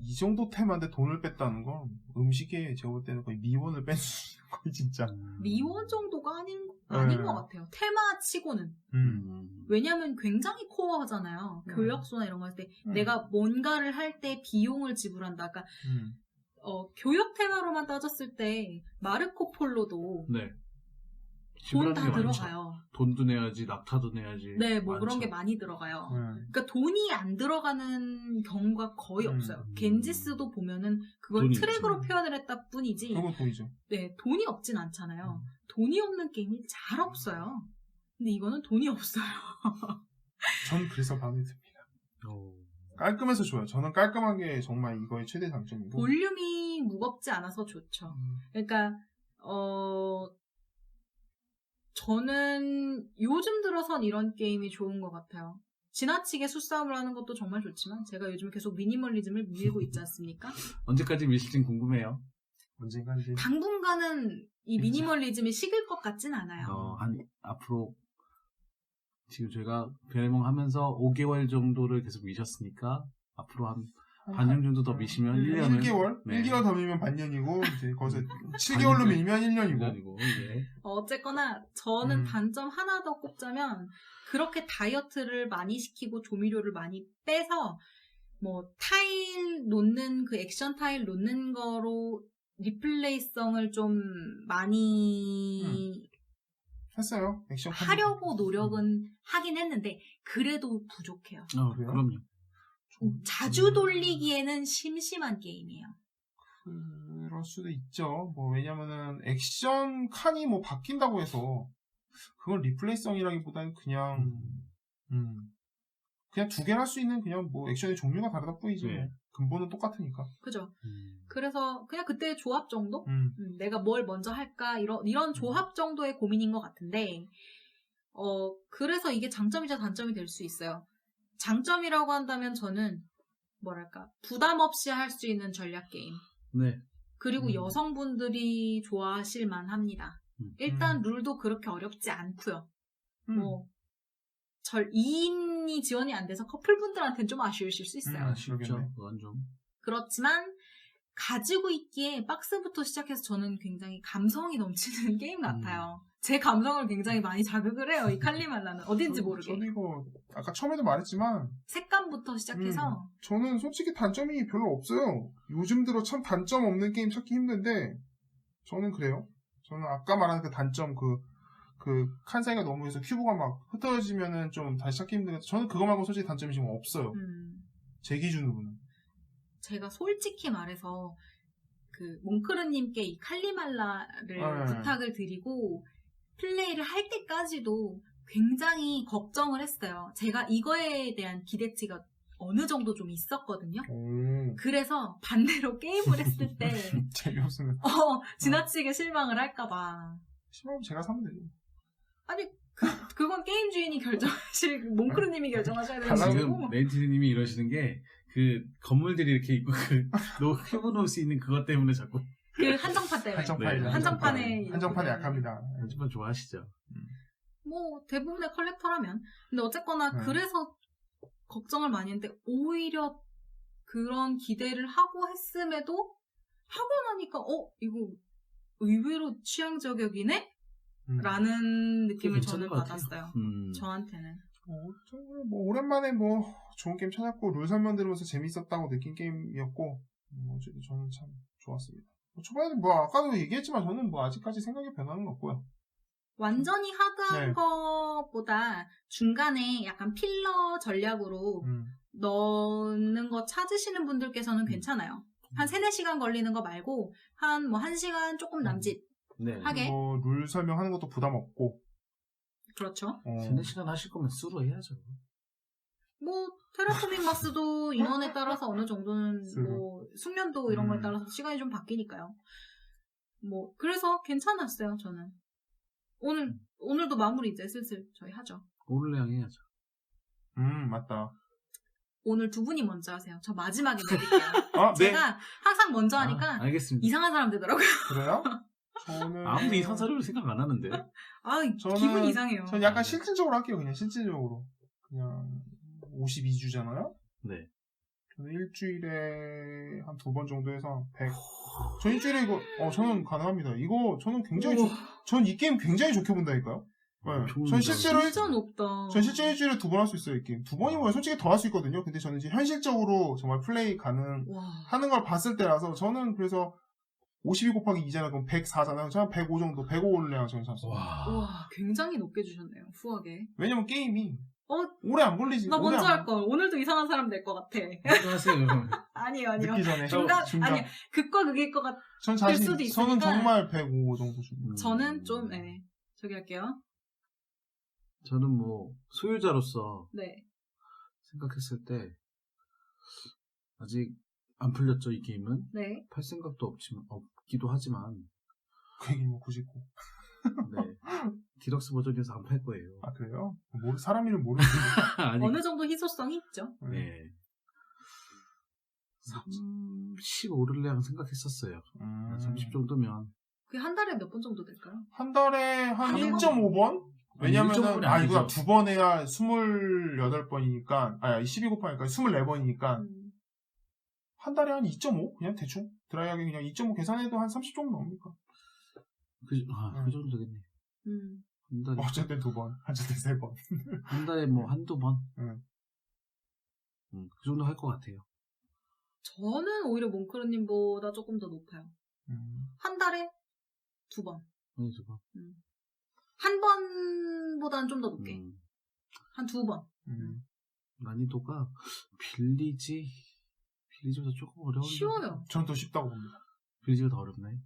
이 정도 테마인데 돈을 뺐다는 건 음식에 제가 볼 때는 거의 미원을 뺀 수준인 거예요, 진짜. 미원 정도가 아닌 네. 것 같아요. 테마 치고는. 왜냐면 굉장히 코어하잖아요. 교역소나 이런 거 할 때 내가 뭔가를 할 때 비용을 지불한다. 그러니까 교역 테마로만 따졌을 때 마르코 폴로도 네. 돈 지불하는 다 게 많죠. 들어가요. 돈도 내야지, 낙타도 내야지. 네, 뭐 많죠. 그런 게 많이 들어가요. 그러니까 돈이 안 들어가는 경우가 거의 없어요. 겐지스도 보면은 그걸 돈이 트랙으로 있죠. 표현을 했다 뿐이지. 그건 돈이죠. 네, 돈이 없진 않잖아요. 돈이 없는 게임이 잘 없어요. 근데 이거는 돈이 없어요. 전 그래서 마음에 듭니다. 깔끔해서 좋아요. 저는 깔끔한 게 정말 이거의 최대 장점이고. 볼륨이 무겁지 않아서 좋죠. 그러니까 저는 요즘 들어선 이런 게임이 좋은 것 같아요. 지나치게 수싸움을 하는 것도 정말 좋지만 제가 요즘 계속 미니멀리즘을 밀고 있지 않습니까? 언제까지 밀실진 궁금해요. 언젠가 이제 당분간은 이 미니멀리즘이 식을 것 같진 않아요. 앞으로 지금 저희가 베레몽 하면서 5개월 정도를 계속 미셨으니까 앞으로 한 반년 정도 더 미시면 1년은 1개월? 네. 1개월 더 밀면 반년이고 이제 거기서 7개월로 밀면 1년이고. 예. 어쨌거나 저는 단점 하나 더 꼽자면 그렇게 다이어트를 많이 시키고 조미료를 많이 빼서 뭐 타일 놓는 그 액션 타일 놓는 거로 리플레이성을 좀 많이 했어요. 액션 하려고 노력은 하긴 했는데 그래도 부족해요. 그래요? 그럼요. 자주 돌리기에는 심심한 게임이에요. 그럴 수도 있죠. 뭐 왜냐면은 액션 칸이 뭐 바뀐다고 해서 그건 리플레이성이라기보다는 그냥 두 개를 할 수 있는 그냥 뭐 액션의 종류가 다르다 뿐이지. 네. 근본은 똑같으니까. 그죠? 그래서 그냥 그때의 조합 정도? 내가 뭘 먼저 할까? 이런 조합 정도의 고민인 것 같은데 그래서 이게 장점이자 단점이 될 수 있어요. 장점이라고 한다면 저는 뭐랄까 부담 없이 할 수 있는 전략 게임. 네. 그리고 여성분들이 좋아하실 만합니다. 일단 룰도 그렇게 어렵지 않고요. 뭐 2인이 지원이 안 돼서 커플분들한테는 좀 아쉬우실 수 있어요. 아쉽죠. 그러겠네. 그건 좀. 그렇지만 가지고 있기에 박스부터 시작해서 저는 굉장히 감성이 넘치는 게임 같아요. 제 감성을 굉장히 많이 자극을 해요. 이 칼리말라는 어딘지 모르게. 저도 이거 아까 처음에도 말했지만 색감부터 시작해서 저는 솔직히 단점이 별로 없어요. 요즘 들어 참 단점 없는 게임 찾기 힘든데 저는 그래요. 저는 아까 말한 그 단점 그 칸 사이가 너무 해서 큐브가 막 흩어지면은 좀 다시 찾기 힘든데 저는 그거 말고 솔직히 단점이 지금 없어요. 제 기준으로는. 제가 솔직히 말해서 그 몽크르님께 이 칼리말라를 부탁을 드리고 플레이를 할 때까지도 굉장히 걱정을 했어요. 제가 이거에 대한 기대치가 어느 정도 좀 있었거든요. 그래서 반대로 게임을 했을 때 재미없으면 지나치게 실망을 할까봐. 실망하면 제가 사면 되죠. 아니 그건 게임 주인이 결정하실 몽크르님이 결정하셔야 되는 지금 거고. 레이티님이 이러시는 게 그 건물들이 이렇게 있고 큐브 놓을 수 있는 그것 때문에 자꾸 그 한정판 때문에. 한정판에 약합니다. 한정판 좋아하시죠? 뭐 대부분의 컬렉터라면. 근데 어쨌거나 그래서 걱정을 많이 했는데 오히려 그런 기대를 하고 했음에도 하고 나니까 이거 의외로 취향 저격이네? 라는 느낌을 저는 받았어요. 저한테는. 뭐 오랜만에 뭐 좋은 게임 찾았고 룰 설명 들으면서 재밌었다고 느낀 게임이었고 저는 참 좋았습니다. 초반에 뭐 아까도 얘기했지만 저는 뭐 아직까지 생각이 변하는 거 없고요. 완전히 하드한 것보다 중간에 약간 필러 전략으로 넣는 거 찾으시는 분들께서는 괜찮아요. 한 3-4시간 걸리는 거 말고 한 뭐 1시간 조금 남짓 하게. 뭐 룰 설명하는 것도 부담 없고. 그렇죠. 3-4시간 하실 거면 수로 해야죠. 뭐 테라포밍 마스도 인원에 따라서 어느 정도는 뭐 숙련도 이런 거에 따라서 시간이 좀 바뀌니까요. 뭐 그래서 괜찮았어요. 저는 오늘도 마무리 이제 슬슬 저희 하죠. 오를레앙 해야죠. 맞다. 오늘 두 분이 먼저 하세요. 저 마지막에 드릴게요. 네. 제가 항상 먼저 하니까 알겠습니다. 이상한 사람 되더라고요. 그래요? 저는 아무도 이상한 사람을 생각 안 하는데. 기분 이상해요. 저는 약간 실질적으로 할게요. 그냥 실질적으로. 그냥 52주잖아요? 네. 저는 일주일에 한 2번 정도 해서 100. 저 일주일에 이거 저는 가능합니다. 이거 저는 굉장히 전 이 게임 굉장히 좋게 본다니까요. 네. 전 실제로 진짜 높다. 전 실제 일주일에 2번 할 수 있어요. 이 게임. 2번이 뭐야? 솔직히 더 할 수 있거든요. 근데 저는 이제 현실적으로 정말 플레이 가능하는 걸 봤을 때라서 저는 그래서 52 곱하기 2잖아요. 그럼 104잖아요. 저는 105 정도, 105 올려야 저는 샀어요. 와, 굉장히 높게 주셨네요. 후하게. 왜냐면 게임이 오래 안 걸리지. 나 먼저 할 걸. 오늘도 이상한 사람 될 것 같아. 먼저 하세요. 아니요. 늦기 전에. 아니, 극과 극일 것 같을 수도 있으니까. 저는 정말 105 정도 줍니다. 저는 좀 저기 할게요. 저는 뭐 소유자로서 생각했을 때 아직 안 풀렸죠, 이 게임은. 네. 팔 생각도 없기도 하지만. 그 얘기 뭐 99. 네. 디럭스 버전에서 안 팔 거예요. 아, 그래요? 사람 이름 모르는데. 어느 정도 희소성이 있죠. 네. 35를 생각했었어요. 30 정도면. 그게 한 달에 몇 번 정도 될까요? 한 달에 한 1.5번? 왜냐면은, 이거 2번 해야 28번이니까, 12 곱하니까 24번이니까, 한 달에 한 2.5? 그냥 대충? 드라이하게 그냥 2.5 계산해도 한 30 정도 나옵니까? 그 정도 되겠네. 한 달에. 어쨌든 2번, 어쨌든 3번. 한 달에 뭐 한두 번? 그 정도 할 것 같아요. 저는 오히려 몽크르님보다 조금 더 높아요. 한 달에 2번. 네, 2번. 한 번보다는 좀 더 높게. 한 2번. 난이도가 빌리지보다 조금 어려운데. 쉬워요. 전 더 쉽다고 봅니다. 빌리지가 더 어렵나요?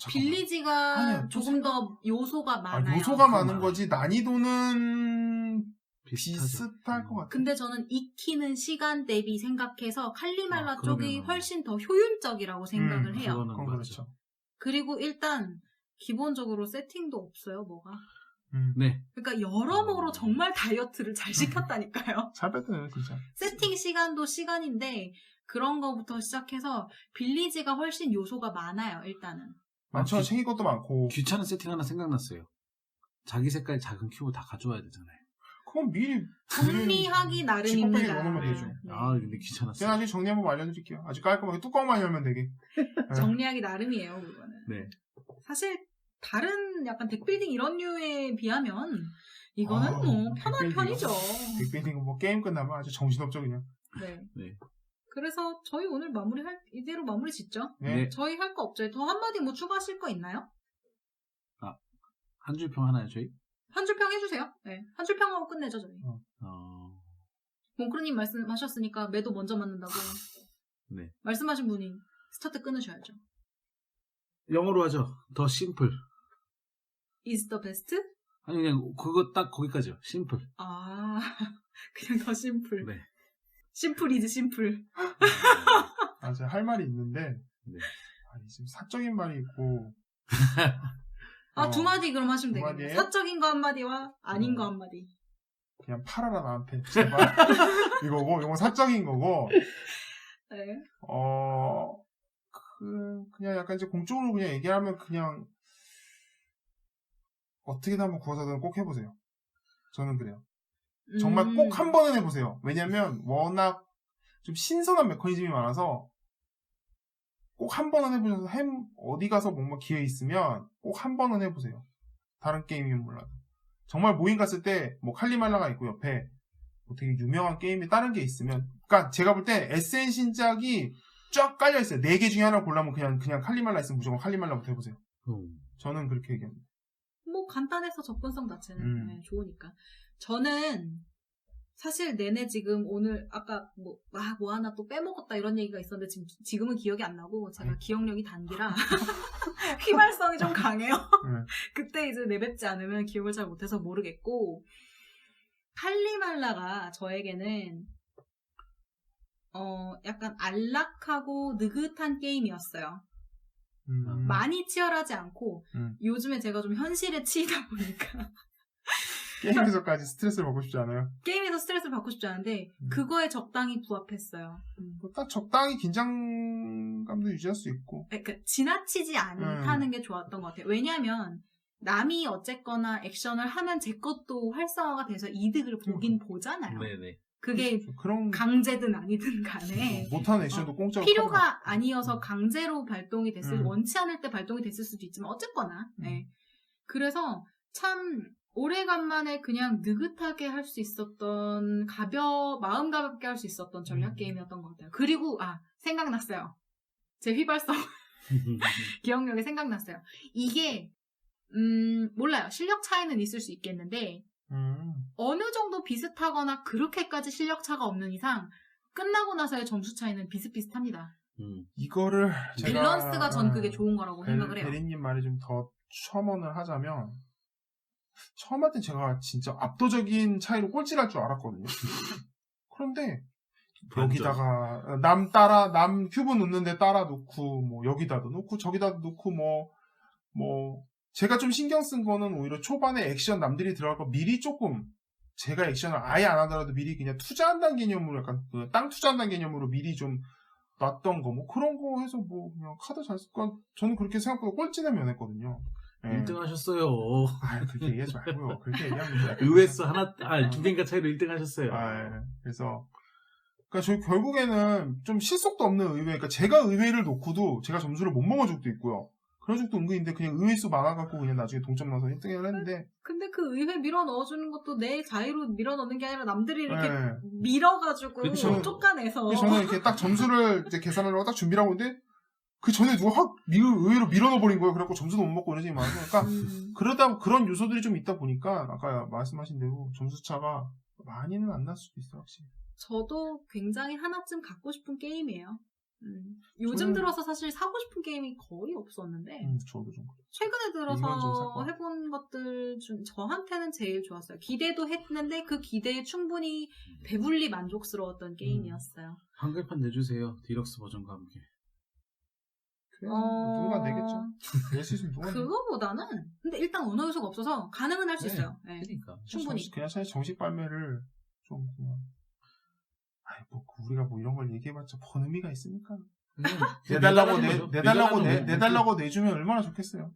빌리지가 조금 더 요소가 많아요. 요소가 많은 거지 난이도는 비슷할 것 같아요. 근데 저는 익히는 시간 대비 생각해서 칼리말라 쪽이 훨씬 더 효율적이라고 생각을 해요. 그건 그렇죠. 그리고 일단 기본적으로 세팅도 없어요, 뭐가. 네. 그러니까 여러모로 정말 다이어트를 잘 시켰다니까요. 잘 뺐네, 진짜. 세팅 시간도 시간인데 그런 거부터 시작해서 빌리지가 훨씬 요소가 많아요, 일단은. 많죠. 챙길 것도 많고. 귀찮은 세팅 하나 생각났어요. 자기 색깔 작은 큐브 다 가져와야 되잖아요. 그건 미리 정리하기 지퍼백에 나름입니다. 넣어놓으면 되죠. 네. 아 근데 귀찮았어. 제가 나중에 정리 한번 알려드릴게요. 아주 깔끔하게 뚜껑만 열면 되게. 네. 정리하기 나름이에요, 그거는. 네. 사실 다른 약간 덱빌딩 이런 류에 비하면 이거는 아, 뭐 편한 덱빌딩. 편이죠. 빅뱅딩은 뭐 게임 끝나면 아주 정신없죠 그냥. 네. 네. 그래서 저희 오늘 이대로 마무리 짓죠. 네. 네. 저희 할 거 없죠. 더 한마디 뭐 추가하실 거 있나요? 한 줄 평 하나요 저희? 한 줄 평 해주세요. 네. 한 줄 평하고 끝내죠, 저희. 몽크루님 말씀하셨으니까 매도 먼저 맞는다고. 네. 말씀하신 분이 스타트 끊으셔야죠. 영어로 하죠. 더 심플. Is the best? 아니 그냥 그거 딱 거기까지요. 심플. 아, 그냥 더 심플. 네. 심플 이즈 심플. 아, 제가 할 말이 있는데, 네. 아니, 지금 사적인 말이 있고, 두 마디 그럼 하시면 두 되겠네요. 마디에? 사적인 거 한마디와 아닌 거 한마디. 그냥 팔아라, 나한테. 제발. 이거고, 이건 사적인 거고, 네. 그냥 약간 이제 공적으로 그냥 얘기하면 그냥, 어떻게든 한번 구워서든 꼭 해보세요. 저는 그래요. 정말 꼭 한 번은 해보세요. 왜냐면, 워낙 좀 신선한 메커니즘이 많아서, 꼭 한 번은 해보셔서, 어디 가서 뭔가 기회 있으면, 꼭 한 번은 해보세요. 다른 게임이면 몰라도. 정말 모임 갔을 때, 뭐, 칼리말라가 있고, 옆에, 뭐 되게 유명한 게임이 다른 게 있으면, 그니까 제가 볼 때, SN 신작이 쫙 깔려있어요. 4개 중에 하나 고르면 그냥 칼리말라 있으면 무조건 칼리말라부터 해보세요. 저는 그렇게 얘기합니다. 뭐 간단해서 접근성 자체는 네, 좋으니까. 저는 사실 내내 지금 오늘 아까 뭐 하나 또 빼먹었다 이런 얘기가 있었는데 지금은 기억이 안 나고 제가 기억력이 단기라 휘발성이 좀 강해요. 그때 이제 내뱉지 않으면 기억을 잘 못해서 모르겠고 칼리말라가 저에게는 약간 안락하고 느긋한 게임이었어요. 많이 치열하지 않고 요즘에 제가 좀 현실에 치이다 보니까 게임에서까지 스트레스를 받고 싶지 않아요? 게임에서 스트레스를 받고 싶지 않은데 그거에 적당히 부합했어요. 딱 적당히 긴장감도 유지할 수 있고 그러니까 지나치지 않다는 게 좋았던 것 같아요. 왜냐하면 남이 어쨌거나 액션을 하면 제 것도 활성화가 돼서 이득을 보긴 보잖아요. 네네. 그게 그런 강제든 아니든 간에 못하는 액션도 공짜로 필요가 아니어서 강제로 발동이 됐을 원치 않을 때 발동이 됐을 수도 있지만 어쨌거나 네. 그래서 참 오래간만에 그냥 느긋하게 할 수 있었던 마음 가볍게 할 수 있었던 전략 게임이었던 것 같아요. 그리고 생각났어요. 제 휘발성 기억력이 생각났어요. 이게 몰라요. 실력 차이는 있을 수 있겠는데 어느 정도 비슷하거나 그렇게까지 실력 차가 없는 이상 끝나고 나서의 점수 차이는 비슷비슷합니다. 이거를 제가 밸런스가 전 그게 좋은 거라고 생각을 해요. 대리님 말에 좀 더 첨언을 하자면 처음 할 때 제가 진짜 압도적인 차이로 꼴찌할 줄 알았거든요. 그런데 여기다가 남 큐브 놓는데 따라 놓고 뭐 여기다도 놓고 저기다도 놓고 뭐 제가 좀 신경 쓴 거는 오히려 초반에 액션 남들이 들어갈 거 미리 조금 제가 액션을 아예 안 하더라도 미리 그냥 투자한다는 개념으로 약간 땅 투자한다는 개념으로 미리 좀 놨던 거 뭐 그런 거 해서 뭐 그냥 카드 잘 쓸까 저는 그렇게 생각보다 꼴찌는 면했거든요. 네. 1등 하셨어요. 그렇게 얘기하지 말고요. 그렇게 얘기하면 의외수 두 개인가 차이로 1등 하셨어요. 그래서 그러니까 저희 결국에는 좀 실속도 없는 의외. 그러니까 제가 의외를 놓고도 제가 점수를 못 먹은 적도 있고요. 그런 적도 은근인데 그냥 의외수 많아갖고 그냥 나중에 동점 나서 1등을 했는데. 근데 그 의외 밀어 넣어주는 것도 내 자유로 밀어 넣는 게 아니라 남들이 이렇게 밀어가지고 쫓아내서. 저는 이렇게 딱 점수를 이제 계산하려고 딱 준비를 하고 있는데 그 전에 누가 확 의외로 밀어넣어버린 거예요. 그래갖고 점수도 못 먹고 이런 식이 많아서. 그러니까 그러다 그런 요소들이 좀 있다 보니까 아까 말씀하신 대로 점수차가 많이는 안 날 수도 있어요. 확실히. 저도 굉장히 하나쯤 갖고 싶은 게임이에요. 요즘 들어서 사실 사고 싶은 게임이 거의 없었는데 저도 좀 최근에 들어서 해본 것들 중 저한테는 제일 좋았어요. 기대도 했는데 그 기대에 충분히 배불리 만족스러웠던 게임이었어요. 한글판 내주세요. 디럭스 버전과 함께. 누가 내겠죠. 낼 수 있으면 누가 그거보다는 근데 일단 언어 요소가 없어서 가능은 할 수 있어요. 네. 그러니까 충분히. 그냥 사실 정식 발매를 좀 그냥 우리가 뭐 이런 걸 얘기해봤자 뭔 의미가 있습니까? 내달라고 내주면 얼마나 좋겠어요.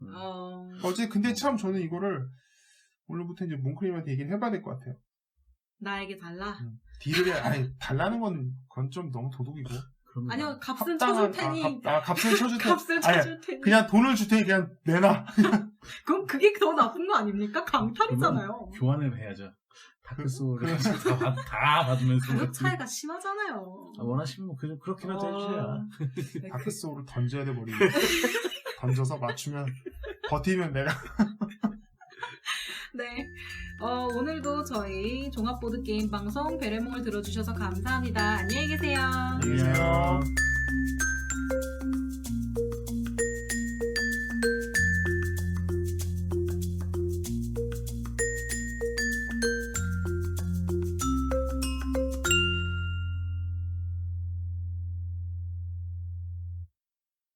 근데 참 저는 이거를 오늘부터 이제 몽크님한테 얘기를 해봐야 될 것 같아요. 나에게 달라. 딜을 아니 달라는 그건 좀 너무 도둑이고. 그러면 아니요, 값은 합당한- 쳐줄 테니. 값은 쳐줄 테니. 값을 쳐줄 테니. 그냥 돈을 줄 테니 그냥 내놔. 그럼 그게 더 나쁜 거 아닙니까? 그러면 강탈이잖아요. 교환을 해야죠. 다크소울을 다 받으면서 가격 차이가 심하잖아요. 원하시면 뭐 그렇게라도 해주셔야. 네, 다크소울을 던져야 돼 머리. 던져서 맞추면 버티면 내가. 네. 오늘도 저희 종합보드게임 방송 베레몽을 들어주셔서 감사합니다. 안녕히 계세요. 안녕히 계세요.